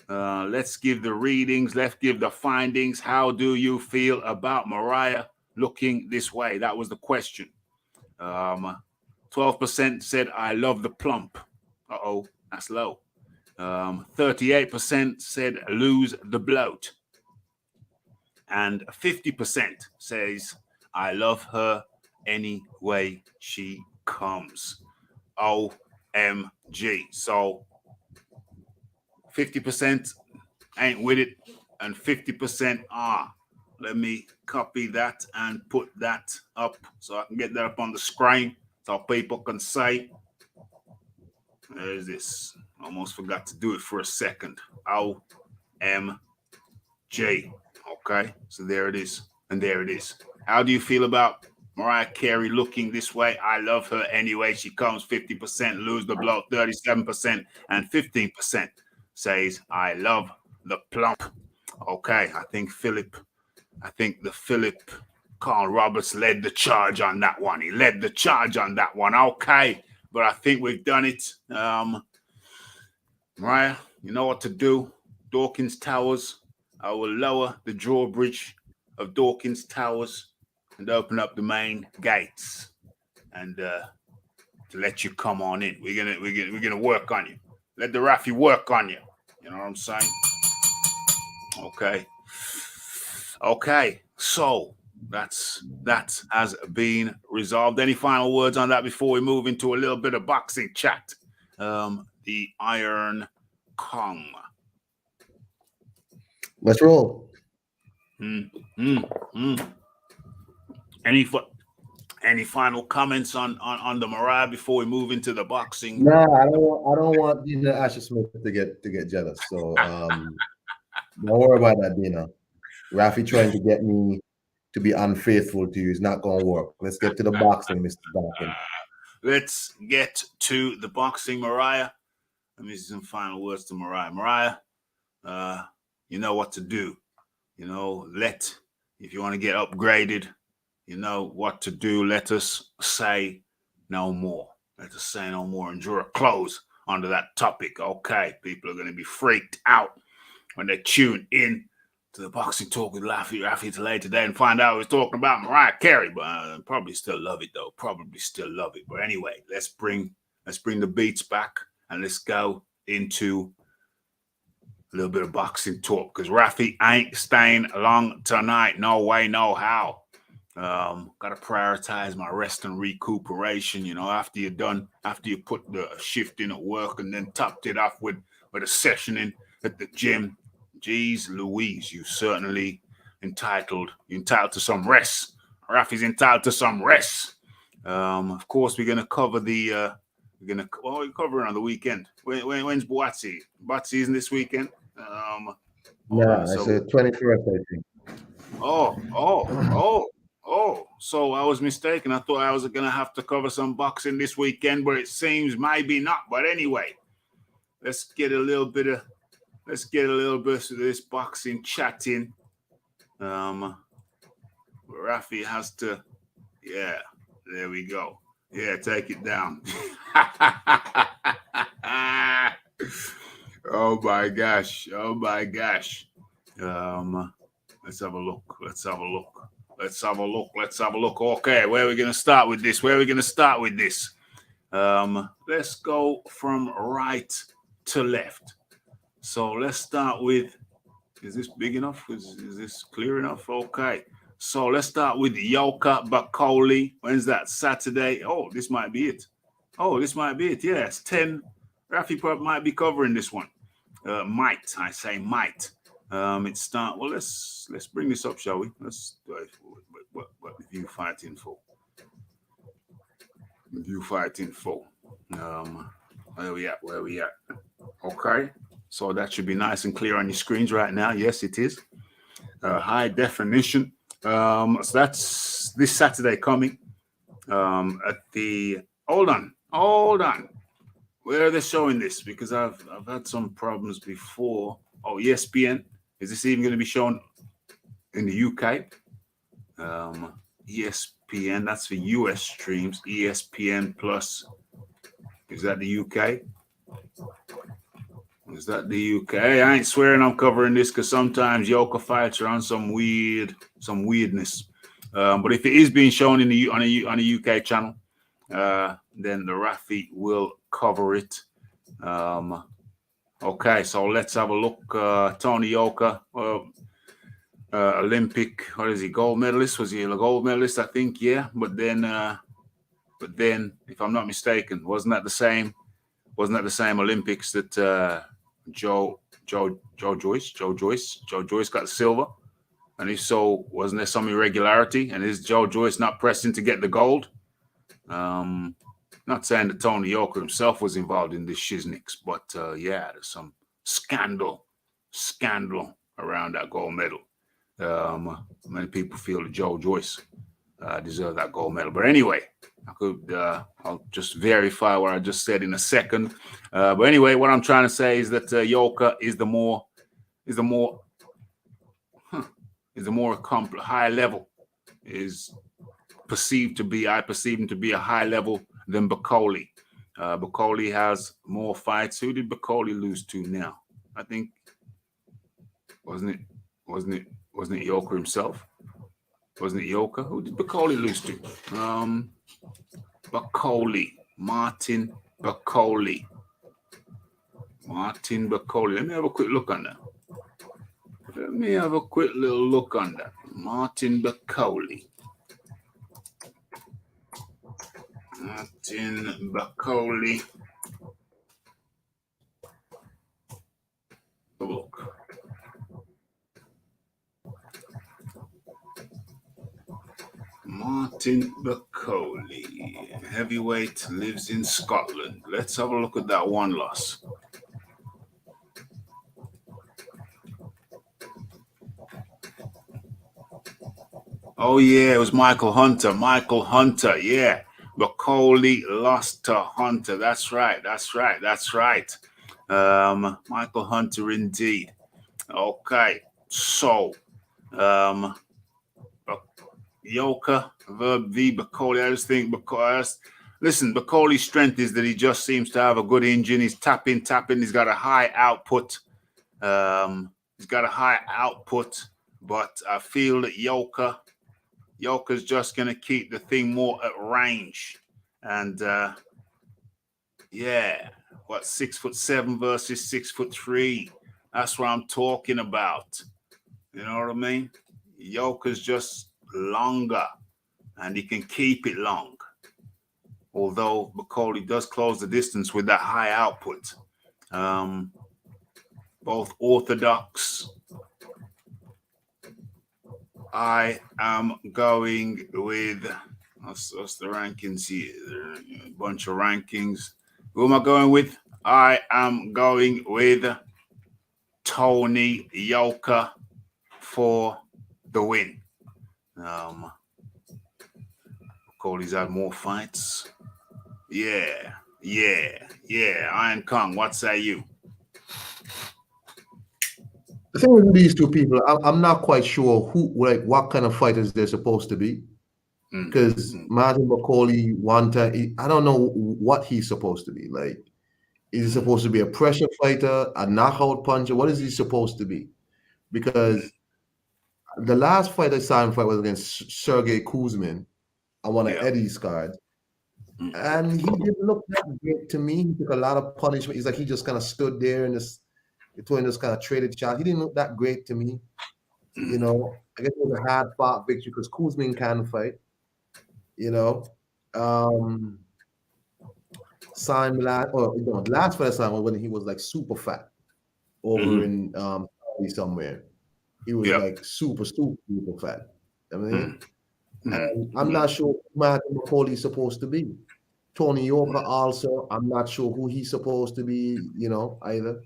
Let's give the readings. Let's give the findings. How do you feel about Mariah looking this way? That was the question. 12% said, I love the plump. Uh-oh, that's low. 38% said, lose the bloat. And 50% says, I love her any way she comes. OMG. So 50% ain't with it, and 50% are. Let me copy that and put that up so I can get that up on the screen so people can say, there's this. Almost forgot to do it for a second. OMG. Okay, so there it is. And there it is. How do you feel about Mariah Carey looking this way? I love her anyway. She comes 50%, lose the bloat 37%, and 15% says, I love the plump. Okay, I think the Philip Carl Roberts led the charge on that one. He led the charge on that one. Okay, but I think we've done it. Mariah, you know what to do. Dawkins Towers. I will lower the drawbridge of Dawkins Towers and open up the main gates and to let you come on in. We're gonna work on you. Let the Raphie work on you. You know what I'm saying? Okay. So that has been resolved. Any final words on that before we move into a little bit of boxing chat? The Iron Kong. Let's roll. Any final comments on the Mariah before we move into the boxing? No, I don't want Dina Asher Smith to get jealous. So don't worry about that, Dina. Raphie trying to get me to be unfaithful to you is not going to work. Let's get to the boxing, Mr. Dawkins. Let's get to the boxing, Mariah. Let me see some final words to Mariah. Mariah, you know what to do. You know, if you want to get upgraded, you know what to do. Let us say no more. Let us say no more and draw a close onto that topic. Okay, people are going to be freaked out when they tune in to the Boxing Talk with Raphie today and find out we're talking about Mariah Carey. But probably still love it though. Probably still love it. But anyway, let's bring the beats back and let's go into a little bit of boxing talk because Raphie ain't staying long tonight. No way, no how. Got to prioritize my rest and recuperation. You know, after you put the shift in at work and then topped it off with a session in at the gym. Jeez Louise, you certainly entitled to some rest. Raphie's entitled to some rest. Of course, we're gonna cover we're cover it on the weekend. When's Boatsy? Boatsy isn't this weekend. It's the 21st, I think. So I was mistaken. I thought I was gonna have to cover some boxing this weekend, but it seems maybe not. But anyway, let's get a little bit of this boxing chatting. Raphie has to, yeah, there we go. Yeah, take it down. Oh my gosh. Let's have a look. Okay, where are we going to start with this? Let's go from right to left. So let's start with, is this big enough? Is this clear enough? Okay. So let's start with Yoka Bakoli. When's that? Saturday. Oh, this might be it. Yes, 10. Raphie might be covering this one. Might. It start. Well, let's bring this up, shall we? Let's do it. What View Fight Info. Where we at? Okay. So that should be nice and clear on your screens right now. Yes, it is. High definition. So that's this Saturday coming. At the hold on. Where are they showing this? Because I've had some problems before. Oh, ESPN. Is this even going to be shown in the UK? ESPN. That's for US streams. ESPN Plus. Is that the UK? I ain't swearing I'm covering this because sometimes Yoka fights are on some weirdness. But if it is being shown on a UK channel, then the Raphie will cover it. Okay, so let's have a look. Tony Yoka, Olympic, what is he? Gold medalist? Was he a gold medalist? I think, yeah. But then, if I'm not mistaken, wasn't that the same Olympics that Joe Joyce got the silver? And if so, wasn't there some irregularity? And is Joe Joyce not pressing to get the gold? Not saying that Tony Yoka himself was involved in this shiznix, but yeah, there's some scandal around that gold medal. Many people feel that Joe Joyce deserved that gold medal. But anyway, I'll just verify what I just said in a second. But anyway, what I'm trying to say is that Yoka is the more accomplished, high level, is perceived to be. I perceive him to be a high level than Bakoli. Bakoli has more fights. Who did Bakoli lose to now? I think wasn't it Yoka himself? Wasn't it Yoka? Who did Bakoli lose to? Martin Bakoli. Let me have a quick look on that. Let me have a quick little look on that. Martin Bacoli. Martin Bacoli. Look. Martin Bacoli, heavyweight, lives in Scotland. Let's have a look at that one loss. Oh, yeah, it was Michael Hunter. Michael Hunter, yeah. Bacoli lost to Hunter. That's right. Michael Hunter, indeed. Okay, so Yoka v Bacoli. I just think Bacoli's strength is that he just seems to have a good engine. He's tapping. He's got a high output. But I feel that Yoka's just going to keep the thing more at range. And 6'7" versus 6'3". That's what I'm talking about. You know what I mean? Yoka's just longer, and he can keep it long. Although Bacoli does close the distance with that high output. Both orthodox. I am going with what's the rankings here? There are a bunch of rankings. Who am I going with? I am going with Tony Yoka for the win. Bacoli's had more fights. Yeah. Iron Kong, what say you? The thing with these two people, I'm not quite sure what kind of fighters they're supposed to be. Because Martin Bacoli, I don't know what he's supposed to be. Like, is he supposed to be a pressure fighter, a knockout puncher? What is he supposed to be? Because the last fight I saw him fight was against Sergey Kuzmin on one of Eddie's cards. And he didn't look that great to me. He took a lot of punishment. He's like, he just kind of stood there and just kind of traded shots. He didn't look that great to me. You know, I guess it was a hard-fought victory because Kuzmin can fight. You know, last fight I saw him when he was like super fat over in somewhere. He was like super fat. I mean, and I'm not sure who Martin Bacoli is supposed to be. Tony Yoka also, I'm not sure who he's supposed to be, either.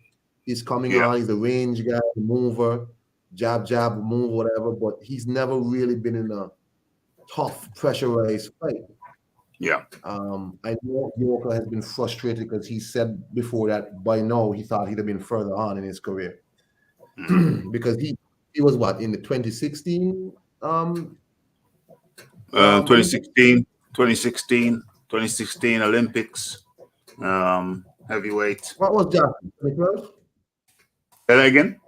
He's coming on, he's a range guy, mover, jab, move, whatever, but he's never really been in a tough, pressurized fight. Yeah. I know Yoka has been frustrated because he said before that by now he thought he'd have been further on in his career. Because he was in the 2016 2016 Olympics, heavyweight. What was Jackson? 2012? Say that again.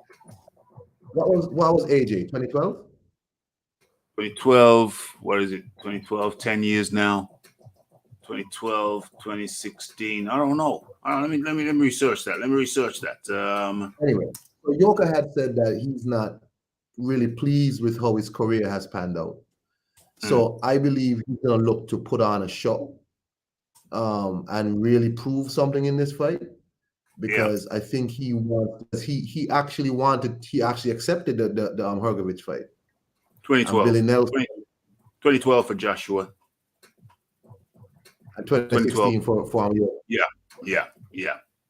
What was AJ? 2012? 2012. What is it? 2012. 10 years now. 2012, 2016. I don't know. Let me research that. Anyway, so Yoka had said that he's not really pleased with how his career has panned out. So I believe he's gonna look to put on a show, and really prove something in this fight, because I think he actually accepted the Hrgovic fight. 2012. Billy Nelson. 2012 for Joshua. And 2016 for Yeah.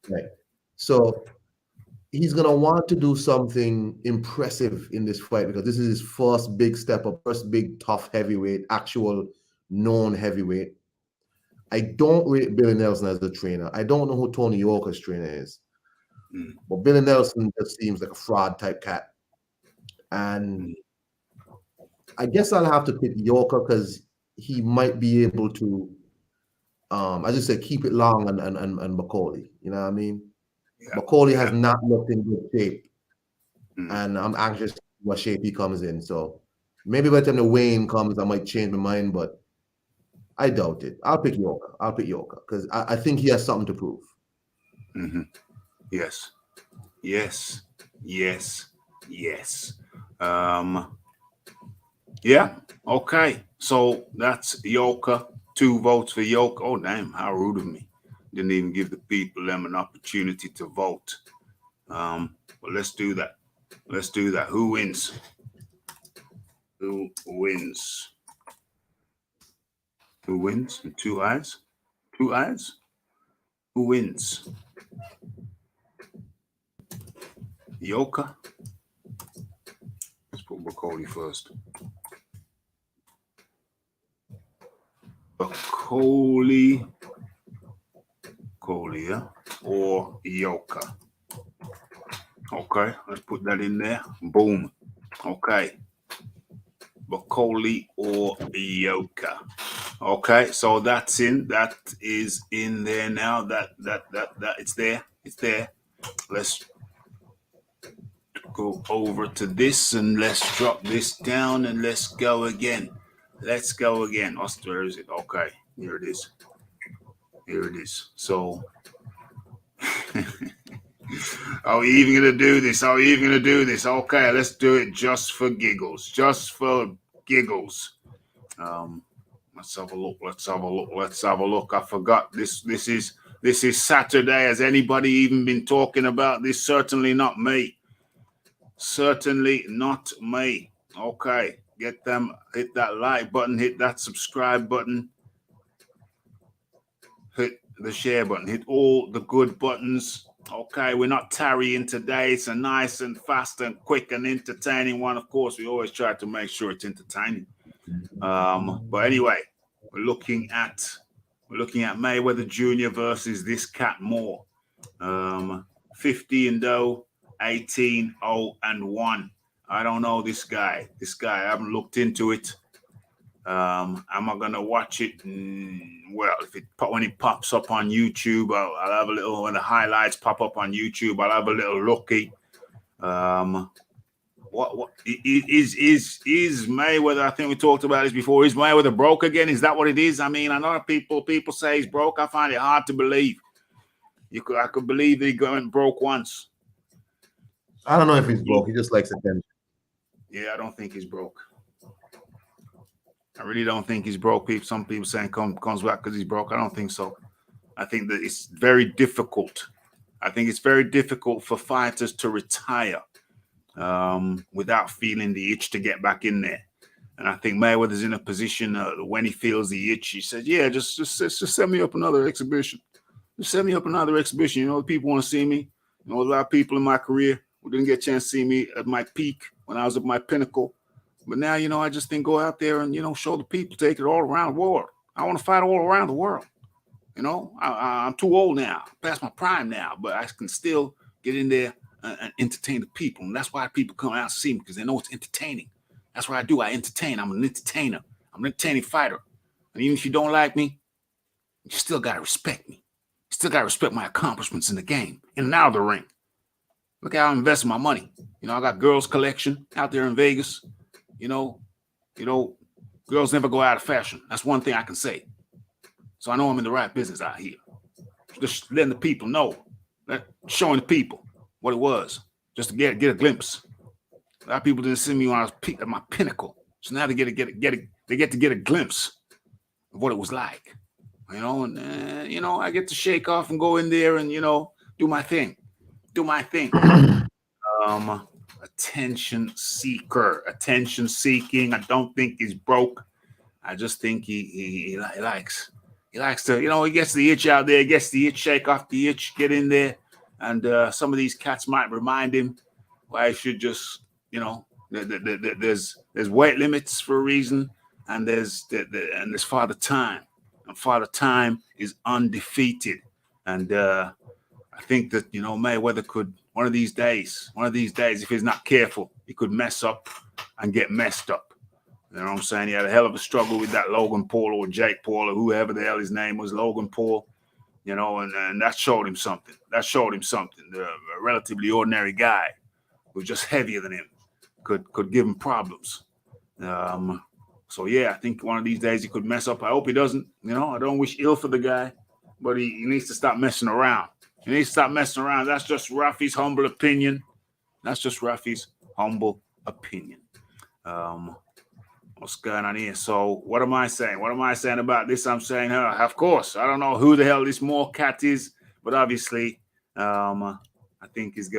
Right. So he's gonna want to do something impressive in this fight because this is his first big step up, first big tough heavyweight, actual known heavyweight. I don't rate Billy Nelson as a trainer. I don't know who Tony Yoka's trainer is. But Billy Nelson just seems like a fraud type cat. And I guess I'll have to pick Yoka because he might be able to, as you said, keep it long and Bacoli. You know what I mean? Yeah. Bacoli has not looked in good shape. And I'm anxious what shape he comes in. So maybe by the time the Wayne comes, I might change my mind, but I doubt it. I'll pick Yoka because I think he has something to prove. Yes. Yes. Yeah. Okay. So that's Yoka. 2 votes for Yoka. Oh, damn. How rude of me. Didn't even give the people them an opportunity to vote. But let's do that. Let's do that. Who wins? Who wins? Who wins? 2 eyes? 2 eyes? Who wins? Yoka? Let's put Bakoli first. Bakoli, yeah? Or Yoka. Okay, let's put that in there. Boom. Okay. Bakoli or Yoka. Okay, so that's in. That is in there now. That it's there. It's there. Let's go over to this and let's drop this down and let's go again. Let's go again. Where is it? Okay, here it is. Here it is. So, are we even gonna do this? Are we even gonna do this? Okay, let's do it just for giggles. Just for giggles. Let's have a look. Let's have a look. Let's have a look. I forgot this. This is Saturday. Has anybody even been talking about this? Certainly not me. Certainly not me. Okay, get them. Hit that like button. Hit that subscribe button. Hit the share button. Hit all the good buttons. Okay, we're not tarrying today. It's a nice and fast and quick and entertaining one. Of course, we always try to make sure it's entertaining. But anyway, we're looking at Mayweather Jr. versus this cat Moore. 50-0, 18-0-1. I don't know this guy. I haven't looked into it. Am I gonna watch it? Well, when it pops up on YouTube, I'll have a little. When the highlights pop up on YouTube, I'll have a little looky. What is Mayweather? I think we talked about this before. Is Mayweather broke again? Is that what it is? I mean, I know people say he's broke. I find it hard to believe. I could believe that he went broke once. I don't know if he's broke. He just likes attention. Yeah, I don't think he's broke. I really don't think he's broke. Some people saying comes back because he's broke. I don't think so. I think that it's very difficult. I think it's very difficult for fighters to retire without feeling the itch to get back in there. And I think Mayweather's in a position when he feels the itch, he says, "Yeah, just set me up another exhibition. Just set me up another exhibition. You know, people want to see me. You know, a lot of people in my career who didn't get a chance to see me at my peak when I was at my pinnacle. But now, you know, I just think go out there and, you know, show the people, take it all around the world. I want to fight all around the world. You know, I'm too old now, past my prime now, but I can still get in there and entertain the people. And that's why people come out to see me, because they know it's entertaining. That's what I do. I entertain. I'm an entertainer. I'm an entertaining fighter. And even if you don't like me, you still got to respect me. You still got to respect my accomplishments in the game, in and out of the ring. Look how I invest my money. You know, I got girls collection out there in Vegas. You know, girls never go out of fashion. That's one thing I can say. So I know I'm in the right business out here. Just letting the people know, showing the people what it was, just to get a glimpse. A lot of people didn't see me when I was at my pinnacle, so now they get to get a glimpse of what it was like. You know, and you know, I get to shake off and go in there and, you know, do my thing. Attention seeking. I don't think he's broke. I just think he likes to, you know, he gets the itch out there, shake off the itch, get in there. And some of these cats might remind him why he should just, you know, there's weight limits for a reason, and there's Father Time. And Father Time is undefeated. And I think that, you know, Mayweather could, one of these days, if he's not careful, he could mess up and get messed up. You know what I'm saying? He had a hell of a struggle with that Logan Paul or Jake Paul or whoever the hell his name was, Logan Paul, you know, and that showed him something. A relatively ordinary guy who's just heavier than him could give him problems. So, yeah, I think one of these days he could mess up. I hope he doesn't. You know, I don't wish ill for the guy, but he needs to stop messing around. That's just Raphie's humble opinion. humble opinion. What's going on here? So what am I saying? What am I saying about this? I'm saying, of course, I don't know who the hell this more cat is, but obviously, I think he's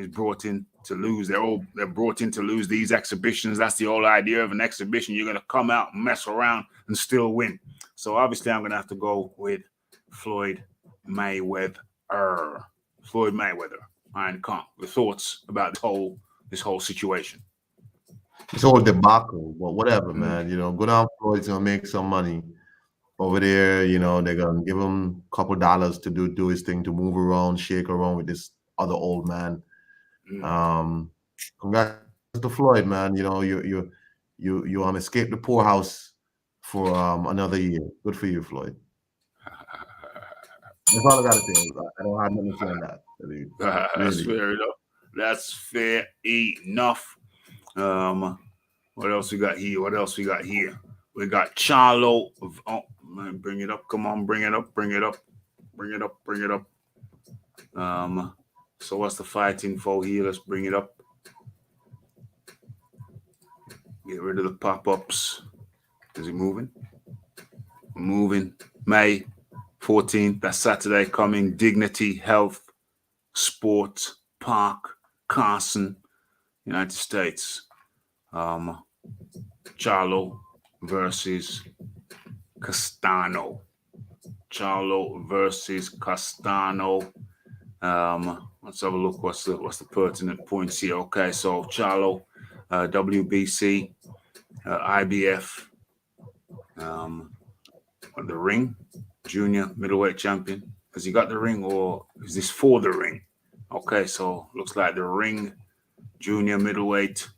brought in to lose. They're brought in to lose these exhibitions. That's the whole idea of an exhibition. You're gonna come out, mess around, and still win. So obviously, I'm gonna have to go with Floyd Mayweather. Floyd Mayweather. Iron Kong. The thoughts about this whole situation. It's all debacle, but whatever, man. You know, go down Floyd's gonna make some money over there. You know, they're gonna give him a couple dollars to do his thing, to move around, shake around with this other old man. Congrats to Floyd, man. You know, you escaped the poorhouse for another year. Good for you, Floyd. That's all I gotta say. I don't have nothing to say on that. Really. That's fair enough. That's fair enough. What else we got here? We got Charlo. Oh man, bring it up. Come on, bring it up. So what's the fight info here? Let's bring it up. Get rid of the pop-ups. Is it moving? Moving. May 14th. That's Saturday coming. Dignity Health Sports Park, Carson, United States. Charlo versus Castano. Let's have a look. What's the pertinent points here? Okay, so Charlo, WBC, IBF, the ring, junior middleweight champion. Has he got the ring, or is this for the ring? Okay, so looks like the ring, junior middleweight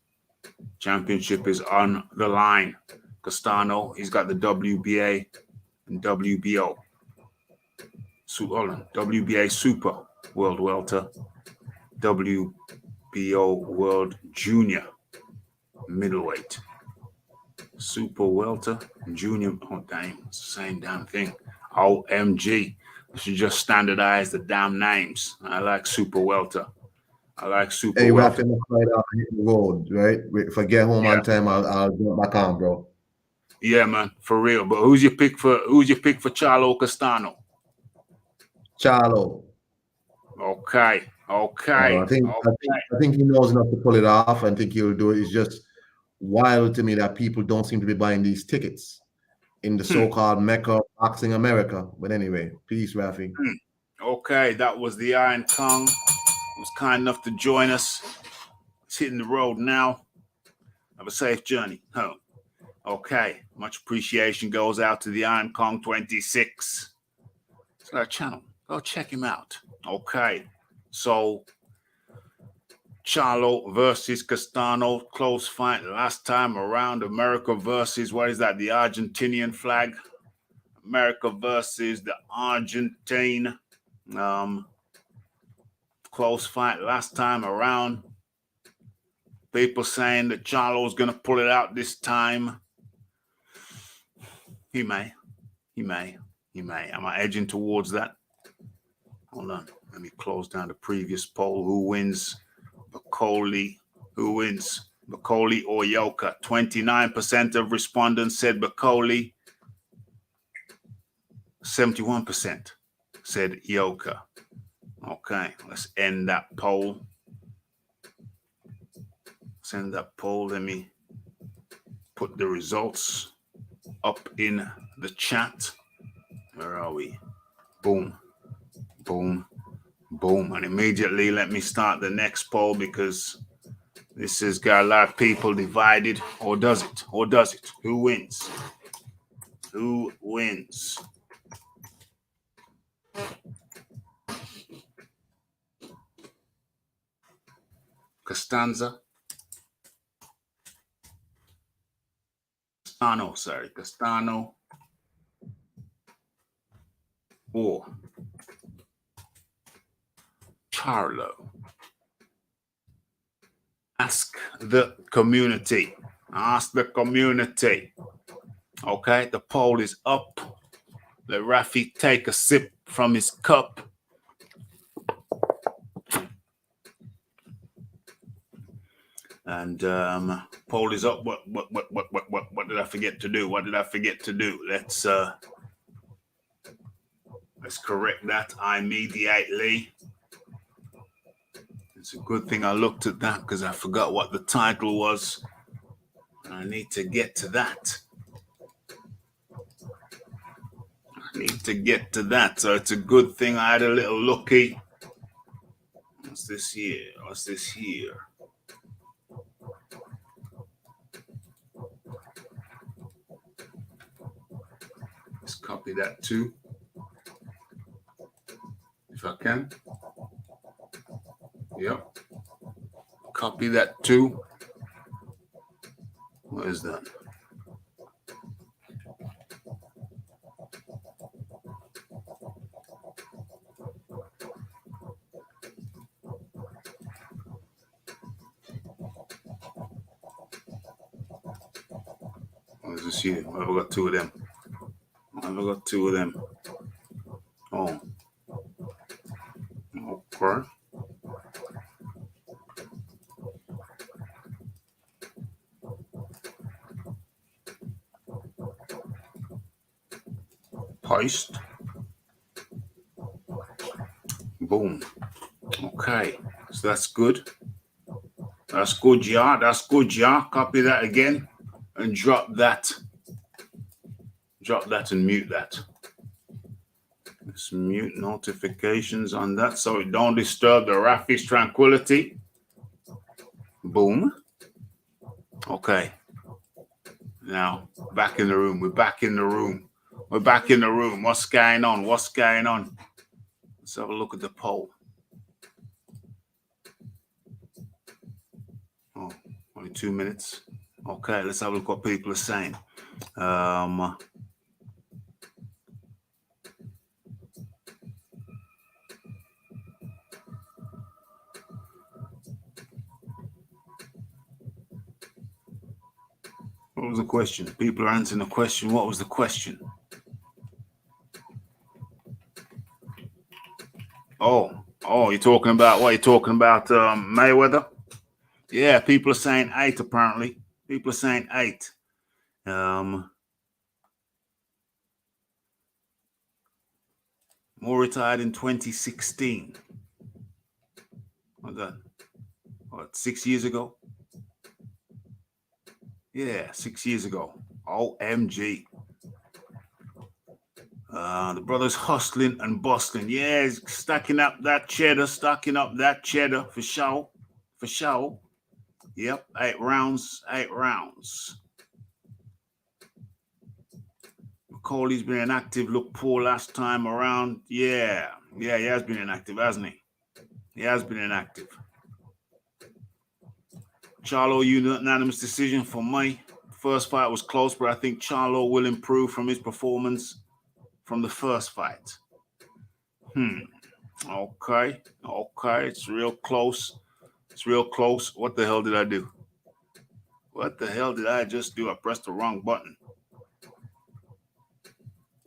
championship is on the line. Castano, he's got the WBA and WBO. WBA Super World Welter, WBO World Junior Middleweight. Super Welter, Junior. Oh, damn, it's the same damn thing. OMG. I should just standardize the damn names. I like Super Welter. Hey, Raphael, right out on the road, right? If I get home on time, I'll get back on, bro. Yeah, man, for real. But who's your pick for Charlo Castano? Charlo. Okay. I think he knows enough to pull it off. I think he'll do it. It's just wild to me that people don't seem to be buying these tickets in the so-called Mecca of Boxing America. But anyway, peace, Raphie. Okay, that was the Iron Kong. He was kind enough to join us. He's hitting the road now. Have a safe journey home. Okay, much appreciation goes out to the Iron Kong 26. It's our channel. Go check him out. Okay, so Charlo versus Castano, close fight last time around. America versus, what is that? The Argentinian flag. America versus the Argentine. Close fight last time around. People saying that Charlo's going to pull it out this time. He may. Am I edging towards that? Hold on. Let me close down the previous poll. Who wins? Bakoli. Who wins? Bakoli or Yoka? 29% of respondents said Bakoli. 71% said Yoka. Okay, let's end that poll. Send that poll. Let me put the results up in the chat. Where are we? Boom. And immediately let me start the next poll, because this has got a lot of people divided. Or does it? Who wins? Castano or Charlo. Ask the community. Okay, the poll is up. Let Raphie take a sip from his cup. And poll is up. What did I forget to do? What did I forget to do? Let's correct that immediately. It's a good thing I looked at that because I forgot what the title was. I need to get to that. So it's a good thing I had a little looky. What's this here? Let's copy that too. If I can. Yep. Copy that too. What is that? What is this here? I've got two of them. Oh. Okay. Paste. Boom. Okay. So that's good. Yeah. Copy that again and drop that. And mute that. Let's mute notifications on that so it don't disturb the Raphie's tranquility. Boom. Okay. Now, back in the room. We're back in the room. What's going on? Let's have a look at the poll. Oh, only 2 minutes. Okay, let's have a look what people are saying. What was the question? People are answering the question. What was the question? Oh, you're talking about what? You're talking about Mayweather? Yeah, people are saying 8 apparently. People are saying 8. Moore retired in 2016. What, 6 years ago? Yeah, 6 years ago. OMG. The brothers hustling and bustling. Yeah, stacking up that cheddar for sure. Yep, 8 rounds. McCauley's been inactive. Looked poor last time around. Yeah, he has been inactive, hasn't he? He has been inactive. Charlo, unanimous decision for me. First fight was close, but I think Charlo will improve from his performance from the first fight. Okay. It's real close. What the hell did I do? What the hell did I just do? I pressed the wrong button.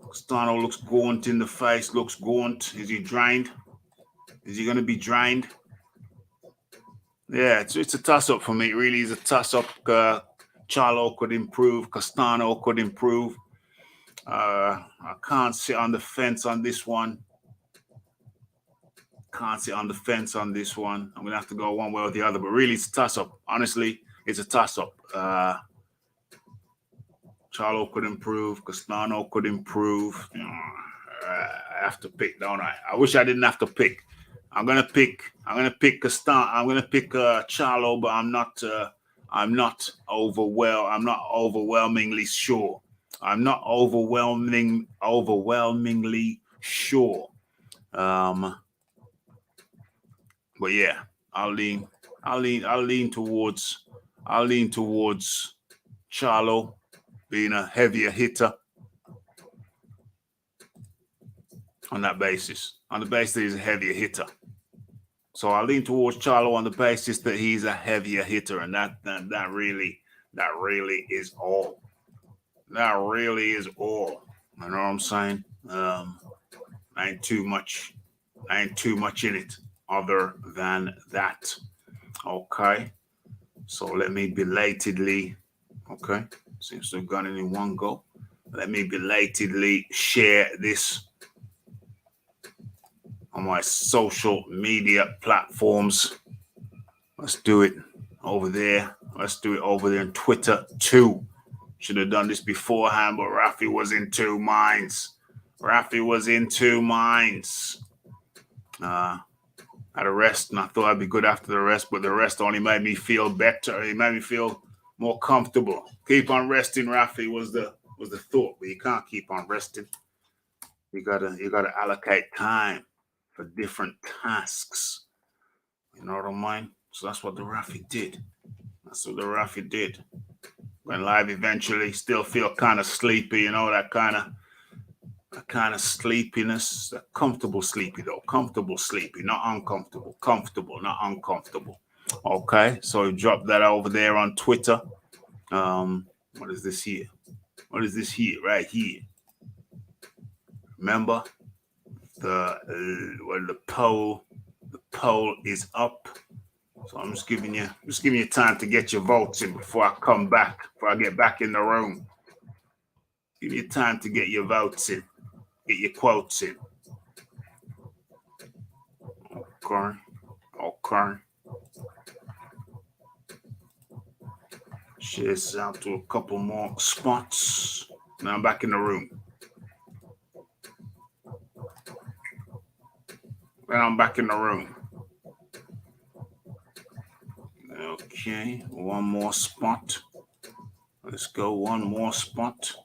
Castano looks gaunt in the face. Is he drained? Is he going to be drained? Yeah, it's a toss-up for me. It really is a toss-up. Charlo could improve. Castano could improve. I can't sit on the fence on this one. I'm going to have to go one way or the other. But really, it's a toss-up. Honestly, it's a toss-up. Charlo could improve. Castano could improve. I have to pick, don't I? I wish I didn't have to pick. I'm gonna pick Castano. I'm gonna pick Charlo, but I'm not overwhelmingly sure. But yeah, I'll lean towards Charlo being a heavier hitter on that basis. On the basis that he's a heavier hitter. So I lean towards Charlo on the basis that he's a heavier hitter, and that really is all. That really is all. You know what I'm saying? Ain't too much in it other than that. Okay. So let me belatedly, okay, seems to have gone in one go. Let me belatedly share this on my social media platforms. Let's do it over there. Let's do it over there on Twitter too. Should have done this beforehand, but Raphie was in two minds. Raphie was in two minds. Had a rest, and I thought I'd be good after the rest, but the rest only made me feel better. It made me feel more comfortable. Keep on resting, Raphie, was the thought, but you can't keep on resting. You gotta allocate time for different tasks. You know what I mean? So that's what the Raphie did. That's what the Raphie did. Went live eventually. Still feel kind of sleepy, you know, that kind of sleepiness. Comfortable sleepy though. Comfortable sleepy, not uncomfortable. Comfortable, not uncomfortable. Okay, so drop that over there on Twitter. What is this here? What is this here? Right here. Remember the poll is up. So I'm just giving you time to get your votes in before I come back, before I get back in the room. Give you time to get your votes in, get your quotes in. Okay. Share this out to a couple more spots. Now I'm back in the room. Now I'm back in the room. Okay, one more spot. Let's go one more spot.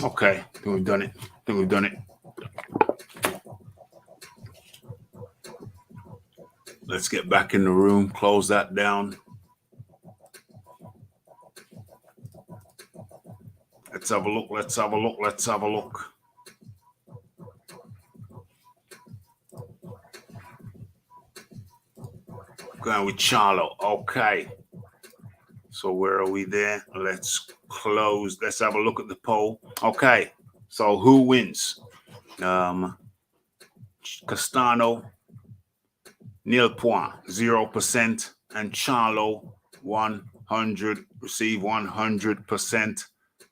Okay, I think we've done it. Let's get back in the room, close that down. Let's have a look. Going with Charlo. Okay. So where are we there? Let's close. Let's have a look at the poll. Okay. So who wins? Castano, nil point, 0%, and Charlo, 100, receive 100%.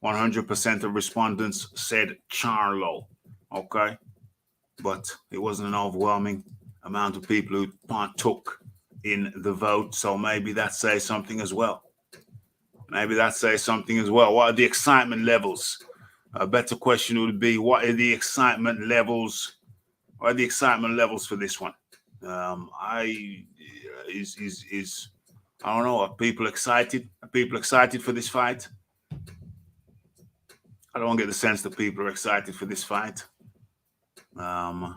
100% of respondents said Charlo. Okay. But it wasn't an overwhelming amount of people who partook in the vote. So maybe that says something as well. What are the excitement levels? A better question would be, what are the excitement levels? What are the excitement levels for this one? I don't know. Are people excited? Are people excited for this fight? I don't get the sense that people are excited for this fight. Yeah,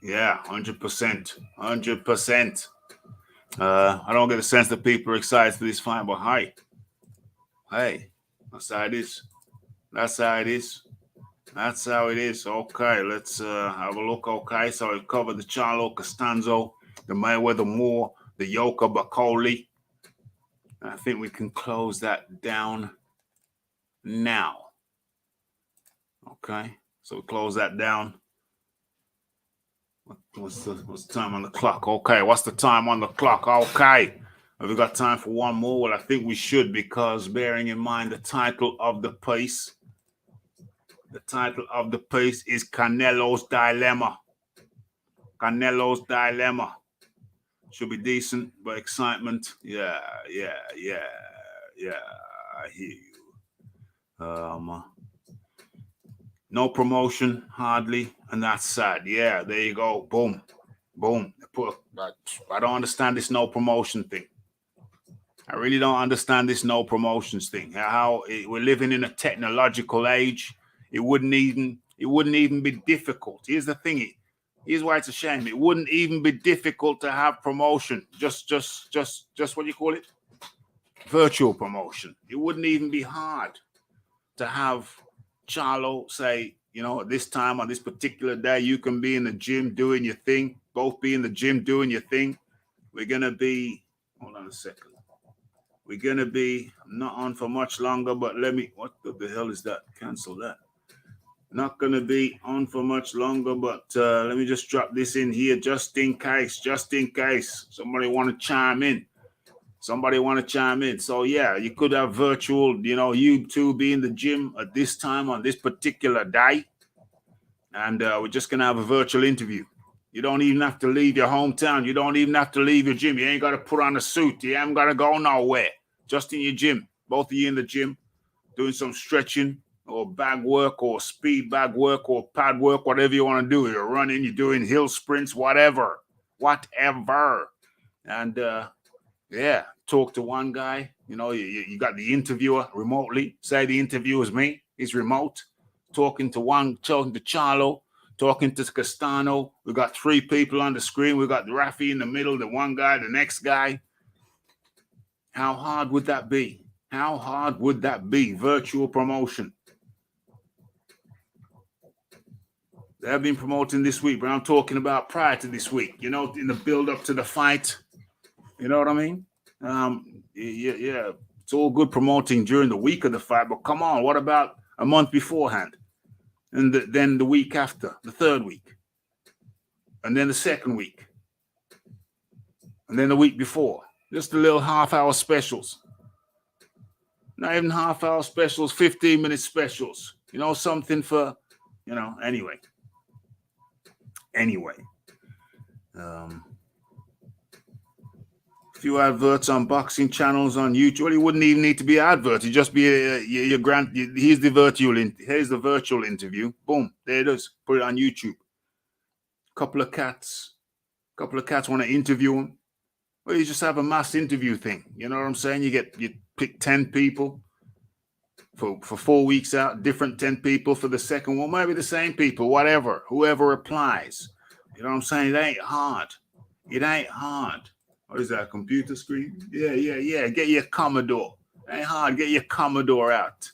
100%. 100%. I don't get the sense that people are excited for this fight, but hey, that's how it is. That's how it is. Okay, let's have a look. Okay, so we covered the Charlo, Costanzo, the Mayweather Moore, the Yoka Bacoli. I think we can close that down now. Okay, so we close that down. What's the time on the clock? Okay, what's the time on the clock? Okay, have we got time for one more? Well, I think we should, because bearing in mind the title of the piece. The title of the piece is Canelo's Dilemma. Canelo's Dilemma. Should be decent, but excitement. Yeah. I hear you. No promotion, hardly, and that's sad. Yeah, there you go. Boom. I don't understand this no promotion thing. I really don't understand this no promotions thing. How we're living in a technological age. It wouldn't even be difficult. Here's the thing. Here's why it's a shame. It wouldn't even be difficult to have promotion. Just what you call it? Virtual promotion. It wouldn't even be hard to have Charlo say, you know, at this time on this particular day, you can be in the gym doing your thing. Both be in the gym doing your thing. We're gonna be. Hold on a second. We're gonna be not on for much longer, but what the hell is that? Cancel that. Not going to be on for much longer, but let me just drop this in here just in case somebody want to chime in. So yeah, you could have virtual, you two be in the gym at this time on this particular day. And we're just going to have a virtual interview. You don't even have to leave your hometown. You don't even have to leave your gym. You ain't got to put on a suit. You ain't got to go nowhere. Just in your gym. Both of you in the gym doing some stretching or bag work or speed bag work or pad work, whatever you want to do. You're running, you're doing hill sprints, whatever. And yeah, talk to one guy. You got the interviewer remotely. Say the interviewer's me. He's remote. Talking to Charlo, talking to Castano. We got 3 people on the screen. We got Raphie in the middle, the one guy, the next guy. How hard would that be? Virtual promotion. They've been promoting this week, but I'm talking about prior to this week, in the build up to the fight. You know what I mean? Yeah, it's all good promoting during the week of the fight, but come on, what about a month beforehand? And then the week after, the 3rd week, and then the 2nd week, and then the week before. Just the little half-hour specials. Not even half-hour specials, 15-minute specials. Something for, anyway. A few adverts on boxing channels on YouTube. Well, it wouldn't even need to be advert. It'd just be here's the virtual interview. Boom, there it is. Put it on YouTube. Couple of cats want to interview them. Well, you just have a mass interview thing. You know what I'm saying? You pick 10 people for 4 weeks out, different 10 people for the second one, maybe the same people, whatever, whoever applies. You know what I'm saying? It ain't hard. What is that, a computer screen? Yeah. Get your Commodore. It ain't hard. Get your Commodore out.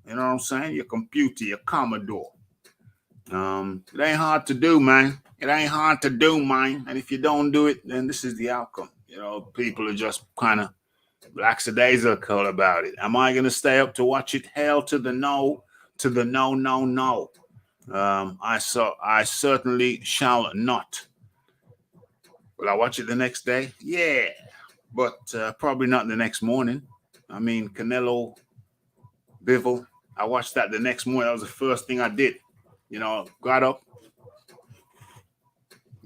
You know what I'm saying? Your computer, your Commodore. It ain't hard to do, man. And if you don't do it, then this is the outcome. People are just kind of lackadaisical about it. Am I going to stay up to watch it? Hell to the no. No. I certainly shall not. Will I watch it the next day? Yeah, but probably not the next morning. I mean, Canelo Bivol, I watched that the next morning. That was the first thing I did. Got up,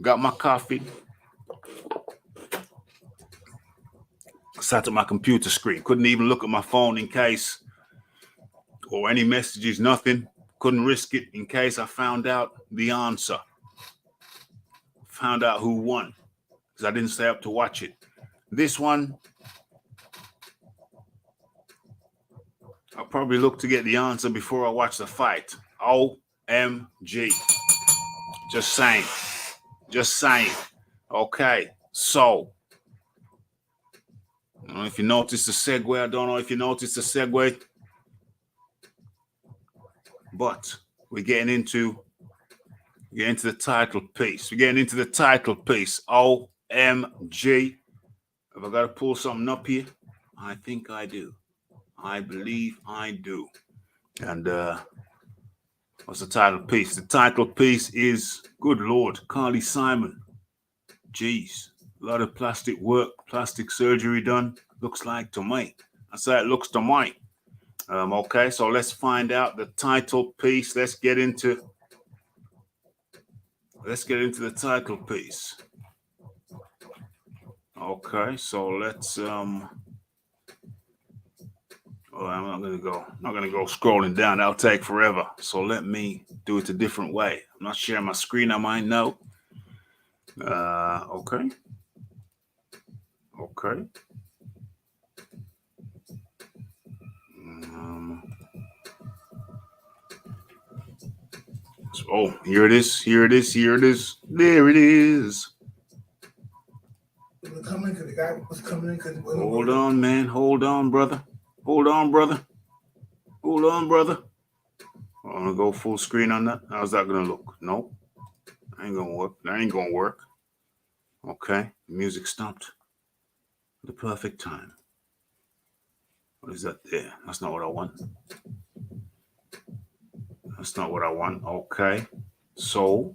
got my coffee, sat at my computer screen. Couldn't even look at my phone in case, or any messages, nothing. Couldn't risk it in case I found out the answer. Found out who won. Because I didn't stay up to watch it. This one, I'll probably look to get the answer before I watch the fight. OMG. Just saying. Okay, so I don't know if you noticed the segue. But we're getting into the title piece. OMG. Have I got to pull something up here? I think I do. I believe I do. And what's the title piece? The title piece is, good Lord, Carly Simon. Jeez, a lot of plastic work, plastic surgery done. Looks like to me. I say it looks to me. Okay, so let's find out the title piece. Let's get into the title piece. Okay, so let's I'm not gonna go scrolling down. That'll take forever. So let me do it a different way. I'm not sharing my screen, I might know. Okay. Oh, here it is. There it is. Hold on, man. Hold on, brother. I'm gonna go full screen on that. How's that gonna look? Nope. That ain't gonna work. Okay. Music stopped. The perfect time. What is that there? That's not what I want. That's not what I want. Okay. So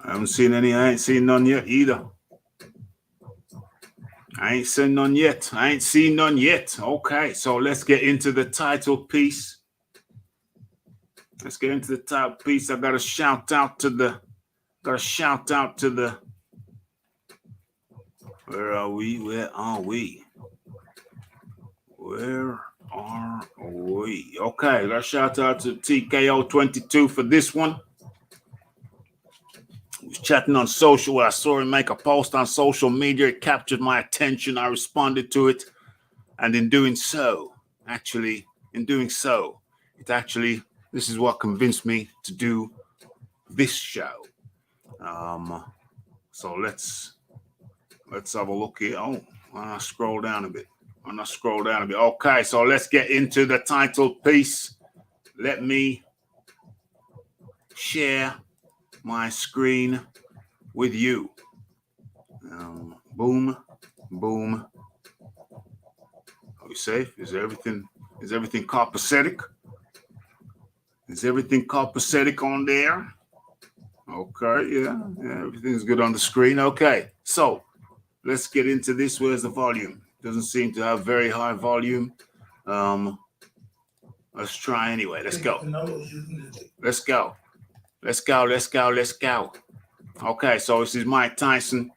I haven't seen any. I ain't seen none yet either. I ain't seen none yet. I ain't seen none yet. Okay, so let's get into the title piece. Let's get into the title piece. I gotta shout out to the. Where are we? Where are we? Where are we? Okay, gotta shout out to TKO22 for this one. Was chatting on social. I saw him make a post on social media. It captured my attention. I responded to it. And in doing so, this is what convinced me to do this show. So let's have a look here. Oh, I scroll down a bit. Okay, so let's get into the title piece. Let me share my screen with you. Boom. Are we safe? Is everything copacetic? Is everything copacetic on there? Okay, yeah, everything's good on the screen. Okay, so let's get into this. Where's the volume? Doesn't seem to have very high volume. Let's try anyway. Let's go. Okay, so this is Mike Tyson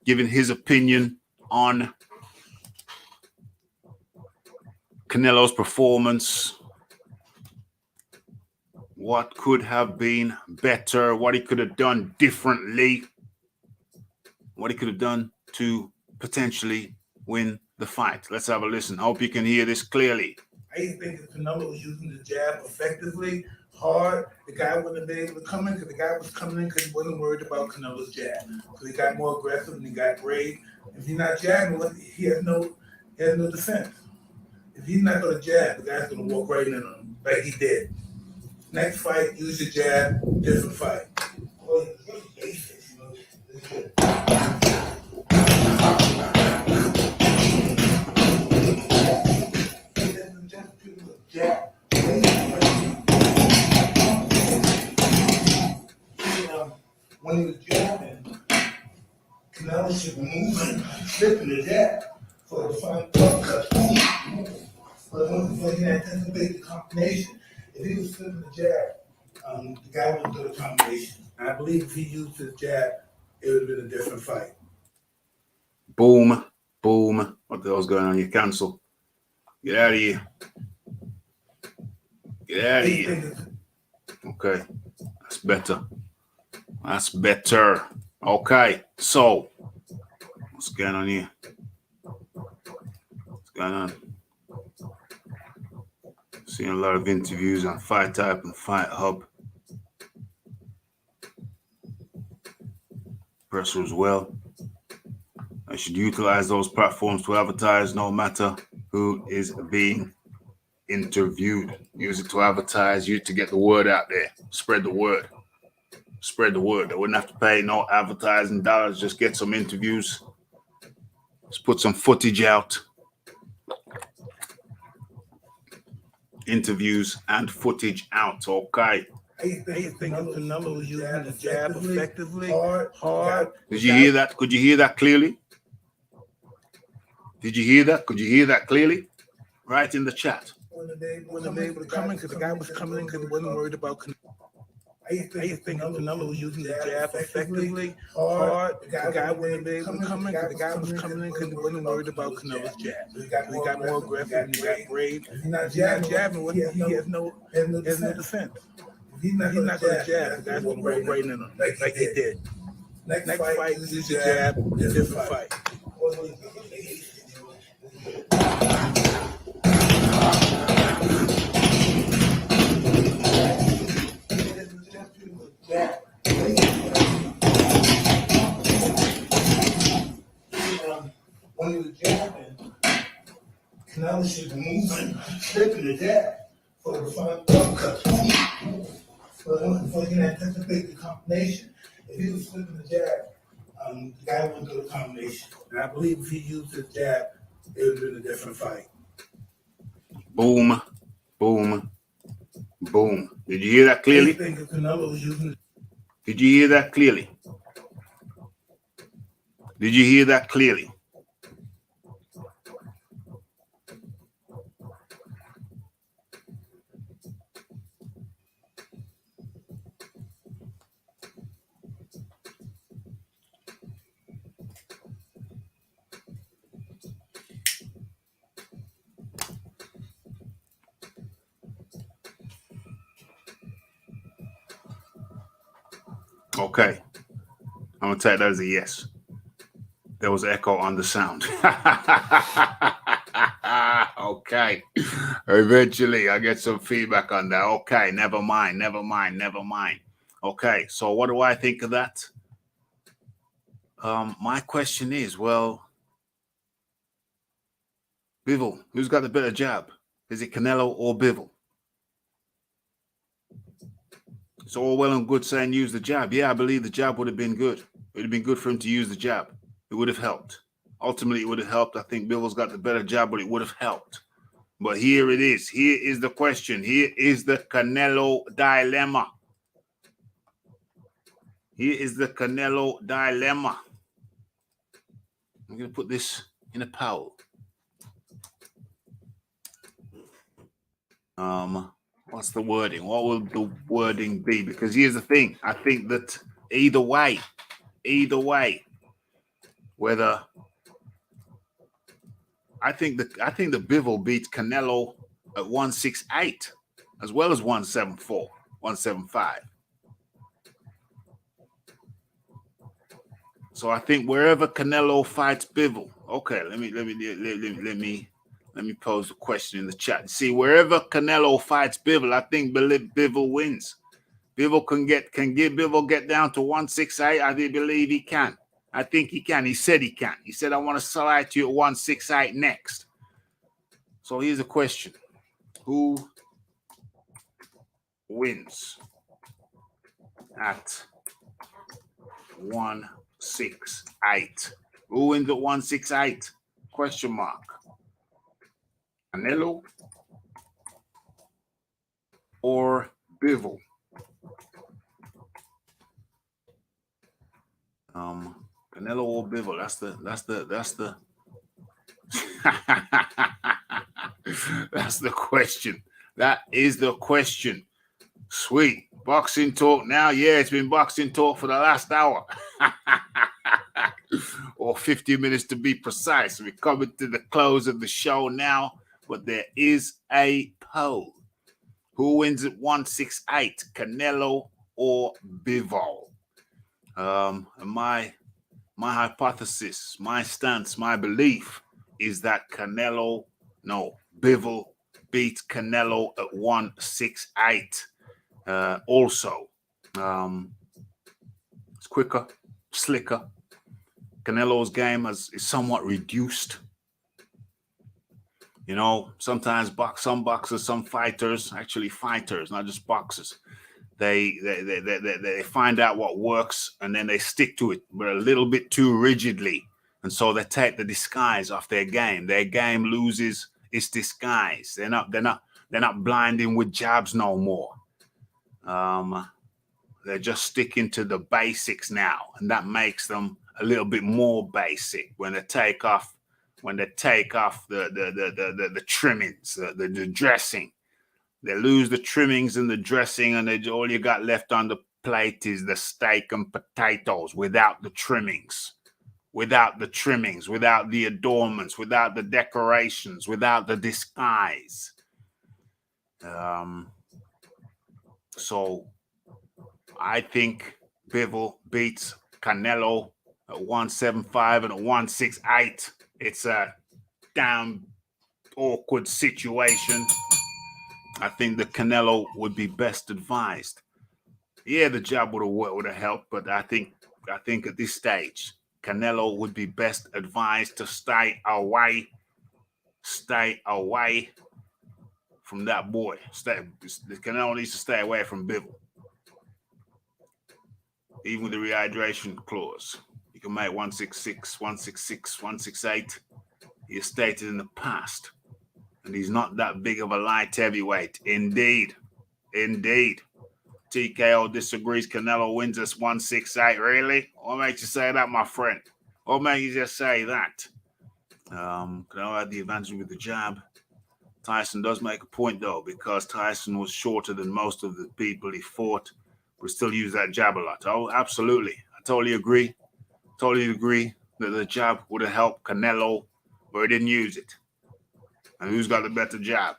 giving his opinion on Canelo's performance. What could have been better? What he could have done differently? What he could have done to potentially win the fight. Let's have a listen. Hope you can hear this clearly. I think if Canelo was using the jab effectively, hard, the guy wouldn't have been able to come in because the guy was coming in because he wasn't worried about Canelo's jab. So he got more aggressive and he got brave. If he's not jabbing, he has no defense. If he's not going to jab, the guy's going to walk right in on him like he did. Next fight, use your jab, different fight. Well, it's really basic, you know. It's good. Jab. When he was jabbing, Canelo should be moving, slipping the jab for the final uppercut. But when he anticipated the combination, if he was slipping the jab, the guy wouldn't do the combination. And I believe if he used his jab, it would have been a different fight. Boom. What the hell's going on? You cancel. Get out of here. Okay, that's better. Okay, so what's going on here? What's going on? Seeing a lot of interviews on Fight Type and Fight Hub. Presser as well. I should utilize those platforms to advertise no matter who is being interviewed. Use it to advertise, to get the word out there. Spread the word. They wouldn't have to pay no advertising dollars. Just get some interviews. Just put some footage out. Interviews and footage out. Okay. I think Canelo was using the jab effectively, hard. Did you hear that? Could you hear that clearly? Did you hear that? Could you hear that clearly? Right in the chat. When they were able to come in, because the guy was coming in because he wasn't worried about Canelo. I think Canelo was using the jab effectively, hard. The guy wouldn't be able to come in because the guy was coming in because he wasn't worried about Canelo's jab. So he got more aggressive and he got brave. If he's not jabbing, he has no defense. If he's not going to jab, the guy's going to walk right in on him like he did. Next fight, use your jab, different fight. When he was jabbing, Canelo should be moving, slipping the jab for the final uppercut. But when he anticipated the combination, if he was slipping the jab, the guy wouldn't do the combination. And I believe if he used his jab, it would have been a different fight. Boom, boom, boom. Did you hear that clearly? I think Canelo was using. Did you hear that clearly? Did you hear that clearly? Okay. I'm going to take that as a yes. There was echo on the sound. Okay. Eventually, I get some feedback on that. Okay. Never mind. Okay. So what do I think of that? My question is, well, Bivol, who's got the better jab? Is it Canelo or Bivol? It's all well and good saying use the jab. Yeah, I believe the jab would have been good. It would have been good for him to use the jab. It would have helped. Ultimately, it would have helped. I think Bivol's got the better jab, but it would have helped. But here it is. Here is the question. Here is the Canelo dilemma. Here is the Canelo dilemma. I'm going to put this in a poll. What's the wording? What will the wording be? Because here's the thing. I think that either way, whether I think the Bivol beats Canelo at 168 as well as 174, 175. So I think wherever Canelo fights Bivol, okay, let me pose a question in the chat. See, wherever Canelo fights Bivol, I think Bivol wins. Bivol can Bivol get down to 168. I believe he can. I think he can. He said he can. He said, I want to slide to you at 168 next. So here's a question. Who wins at 168? Who wins at 168? Question mark. Canelo or Bivol? Canelo or Bivol? That's the that's the question. That is the question. Sweet. Boxing talk now. Yeah, it's been boxing talk for the last hour. Or 50 minutes to be precise. We're coming to the close of the show now, but there is a poll. Who wins at 168, Canelo or Bivol? And my hypothesis, my stance, my belief is that Bivol beats Canelo at 168. Also, it's quicker, slicker. Canelo's game is somewhat reduced. You know, sometimes some boxers, some fighters, actually fighters, not just boxers, they find out what works and then they stick to it, but a little bit too rigidly. And so they take the disguise off their game. Their game loses its disguise. They're not blinding with jabs no more. They're just sticking to the basics now, and that makes them a little bit more basic when they take off the trimmings, the dressing. They lose the trimmings and the dressing, and all you got left on the plate is the steak and potatoes without the trimmings, without the adornments, without the decorations, without the disguise. So I think Bivol beats Canelo at 175 and at 168. It's a damn awkward situation. I think the Canelo would be best advised. Yeah, the jab would have helped, but I think at this stage, Canelo would be best advised to stay away from that boy. Canelo needs to stay away from Bivol. Even with the rehydration clause, you can make 166, 166, 168. He has stated in the past And he's not that big of a light heavyweight. Indeed. Indeed. TKO disagrees. Canelo wins us 168. Really? What makes you say that, my friend? What makes you just say that? Canelo had the advantage with the jab. Tyson does make a point, though, because Tyson was shorter than most of the people he fought, but still use that jab a lot. Oh, absolutely. I totally agree. Totally agree that the jab would have helped Canelo, but he didn't use it. And who's got the better jab?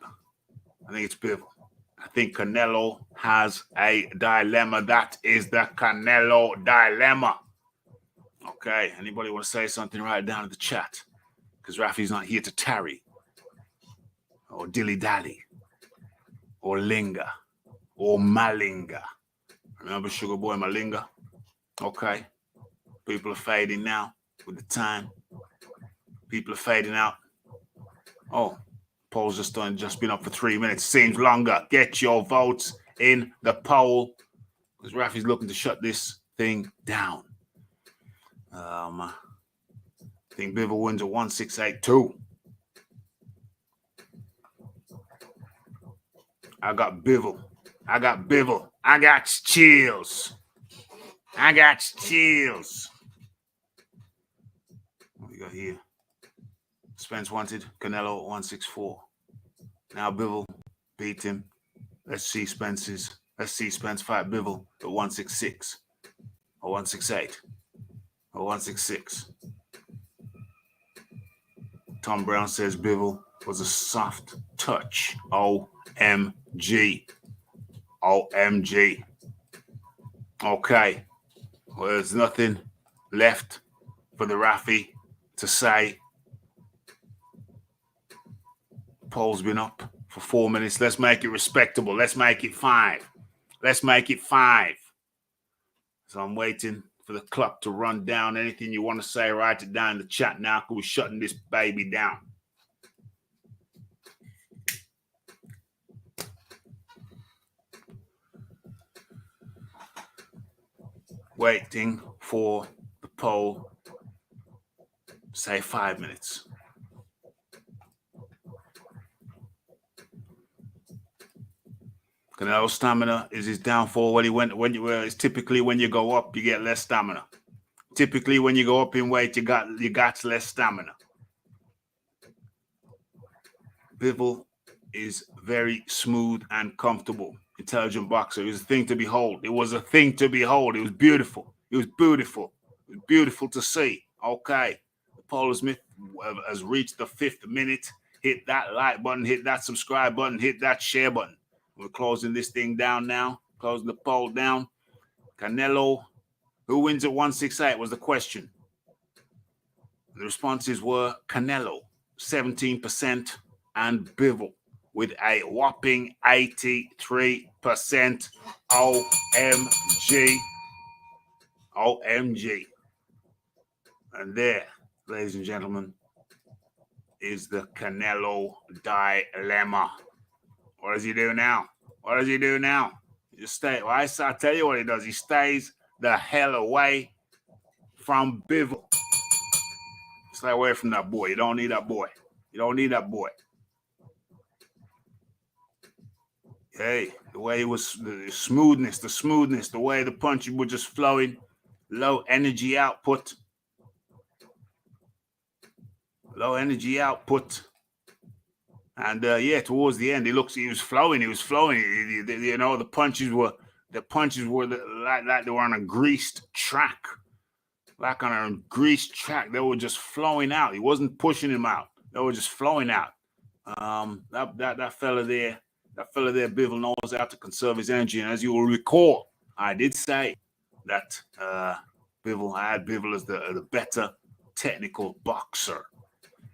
I think it's Bivol. I think Canelo has a dilemma. That is the Canelo dilemma. Okay, anybody want to say something, write it down in the chat, because Raphie's not here to tarry, or dilly-dally, or linger, or malinga. Remember Sugar Boy Malinga? Okay, people are fading now with the time. People are fading out. Oh, poll's just been up for 3 minutes. Seems longer. Get your votes in the poll, because Raphie's looking to shut this thing down. I think Bivol wins at 168-2. I got Bivol. I got Bivol. I got chills. I got chills. What we got here? Spence wanted Canelo at 164. Now Bivol beat him. Let's see Spence fight Bivol at 166 or 168 or 166. Tom Brown says Bivol was a soft touch. OMG. OMG. Okay. Well, there's nothing left for the Raphie to say. Poll's been up for 4 minutes. Let's make it respectable. Let's make it 5. Let's make it 5. So I'm waiting for the clock to run down. Anything you want to say, write it down in the chat now, because we're shutting this baby down. Waiting for the poll. Say 5 minutes. Canelo's stamina is his downfall. It's typically when you go up, you get less stamina. Typically, when you go up in weight, you got less stamina. Bivol is very smooth and comfortable, intelligent boxer. It was a thing to behold. It was a thing to behold. It was beautiful. It was beautiful. It was beautiful to see. Okay, Paul Smith has reached the 5th minute. Hit that like button. Hit that subscribe button. Hit that share button. We're closing this thing down now. Closing the poll down. Canelo, who wins at 168 was the question. The responses were Canelo, 17%, and Bivol with a whopping 83%. OMG. OMG. And there, ladies and gentlemen, is the Canelo dilemma. What does he do now? What does he do now? He just stay. Well, I tell you what he does. He stays the hell away from Bivol. Stay away from that boy. You don't need that boy. You don't need that boy. Hey, the way it was, the smoothness, the way the punches were just flowing, low energy output. Low energy output. And yeah, towards the end, he was flowing. You know, the punches were like they were on a greased track. Like on a greased track. They were just flowing out. He wasn't pushing him out. They were just flowing out. That fella there, Bivol knows how to conserve his energy. And as you will recall, I did say that I had Bivol as the better technical boxer.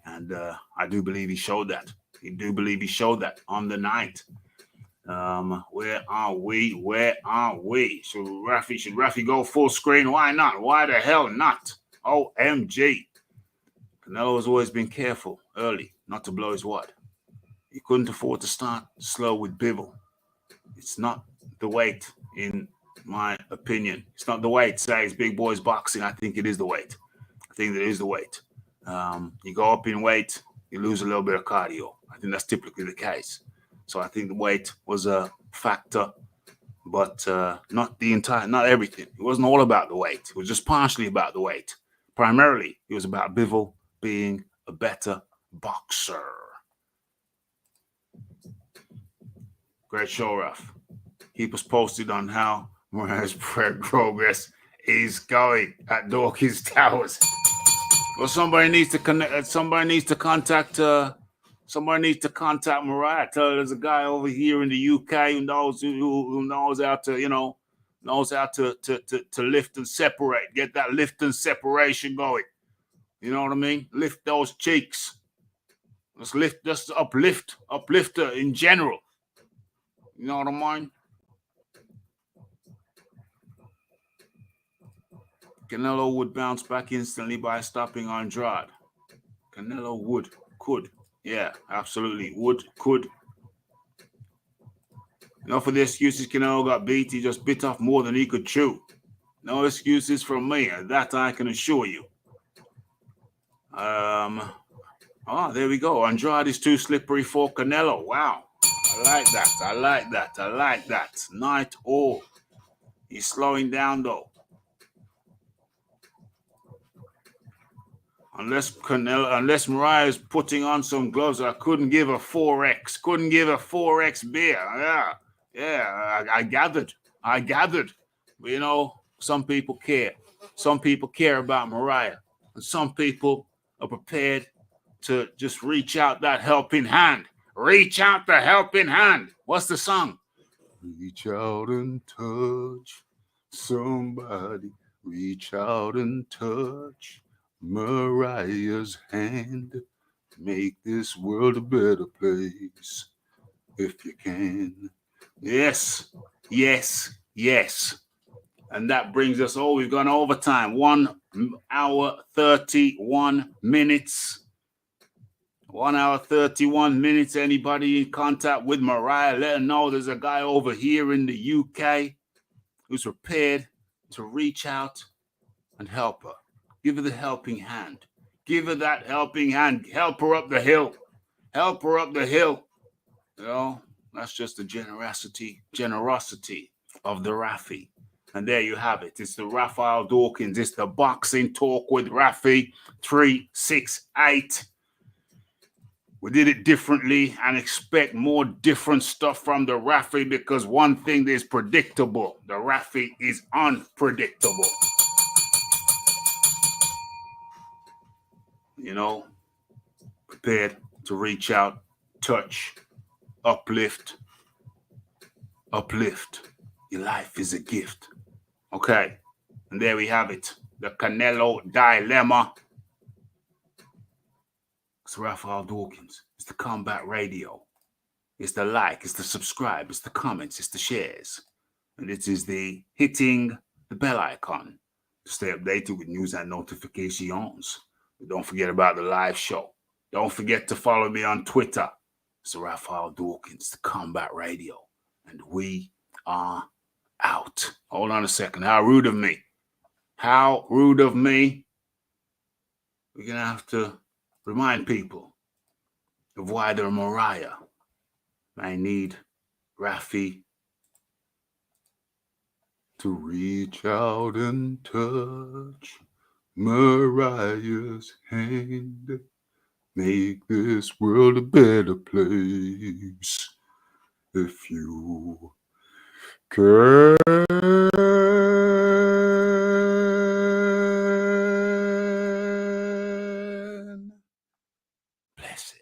And I do believe he showed that. I do believe he showed that on the night. Where are we? Where are we? Should Raphie go full screen? Why not? Why the hell not? OMG. Canelo has always been careful early not to blow his wad. He couldn't afford to start slow with Bivol. It's not the weight, in my opinion. It's not the weight. Say it's big boys boxing. I think it is the weight. I think that is the weight. You go up in weight, you lose a little bit of cardio. I think that's typically the case. So I think the weight was a factor, but not everything. It wasn't all about the weight. It was just partially about the weight. Primarily, it was about Bivol being a better boxer. Great show, Raph. Keep us posted on how Mariah's progress is going at Dawkins Towers. Well, somebody needs to connect. Somebody needs to contact Mariah. Tell her there's a guy over here in the UK who knows how to, knows how to lift and separate. Get that lift and separation going. You know what I mean? Lift those cheeks. Just uplift her in general. You know what I mean? Canelo would bounce back instantly by stopping Andrade. Canelo could. Yeah, absolutely. Could. Enough of the excuses. Canelo got beat. He just bit off more than he could chew. No excuses from me. That I can assure you. There we go. Andrade is too slippery for Canelo. Wow. I like that. Night all. He's slowing down though. Unless Mariah is putting on some gloves, I couldn't give a 4X. Couldn't give a 4X beer. Yeah. I gathered. But, some people care. Some people care about Mariah. And some people are prepared to just reach out that helping hand. Reach out the helping hand. What's the song? Reach out and touch somebody. Reach out and touch Mariah's hand. Make this world a better place if you can. Yes. And that brings us, we've gone overtime. 1 hour, 31 minutes. 1 hour, 31 minutes. Anybody in contact with Mariah, let her know there's a guy over here in the UK who's prepared to reach out and help her. Give her the helping hand. Give her that helping hand. Help her up the hill. That's just the generosity of the Raphie. And there you have it. It's the Raphael Dawkins. It's the Boxing Talk with Raphie 368. We did it differently and expect more different stuff from the Raphie because one thing is predictable. The Raphie is unpredictable. Prepared to reach out, touch, uplift. Your life is a gift. Okay. And there we have it. The Canelo Dilema. It's Raphael Dawkins. It's the Combat Radio. It's the like, it's the subscribe, it's the comments, it's the shares. And it is the hitting the bell icon to stay updated with news and notifications. Don't forget about the live show. Don't forget to follow me on Twitter. It's the Raphael Dawkins, the Combat Radio. And we are out. Hold on a second. How rude of me. We're going to have to remind people of why they're Mariah. I need Raphie to reach out and touch Mariah's hand. Make this world a better place if you can. Bless it.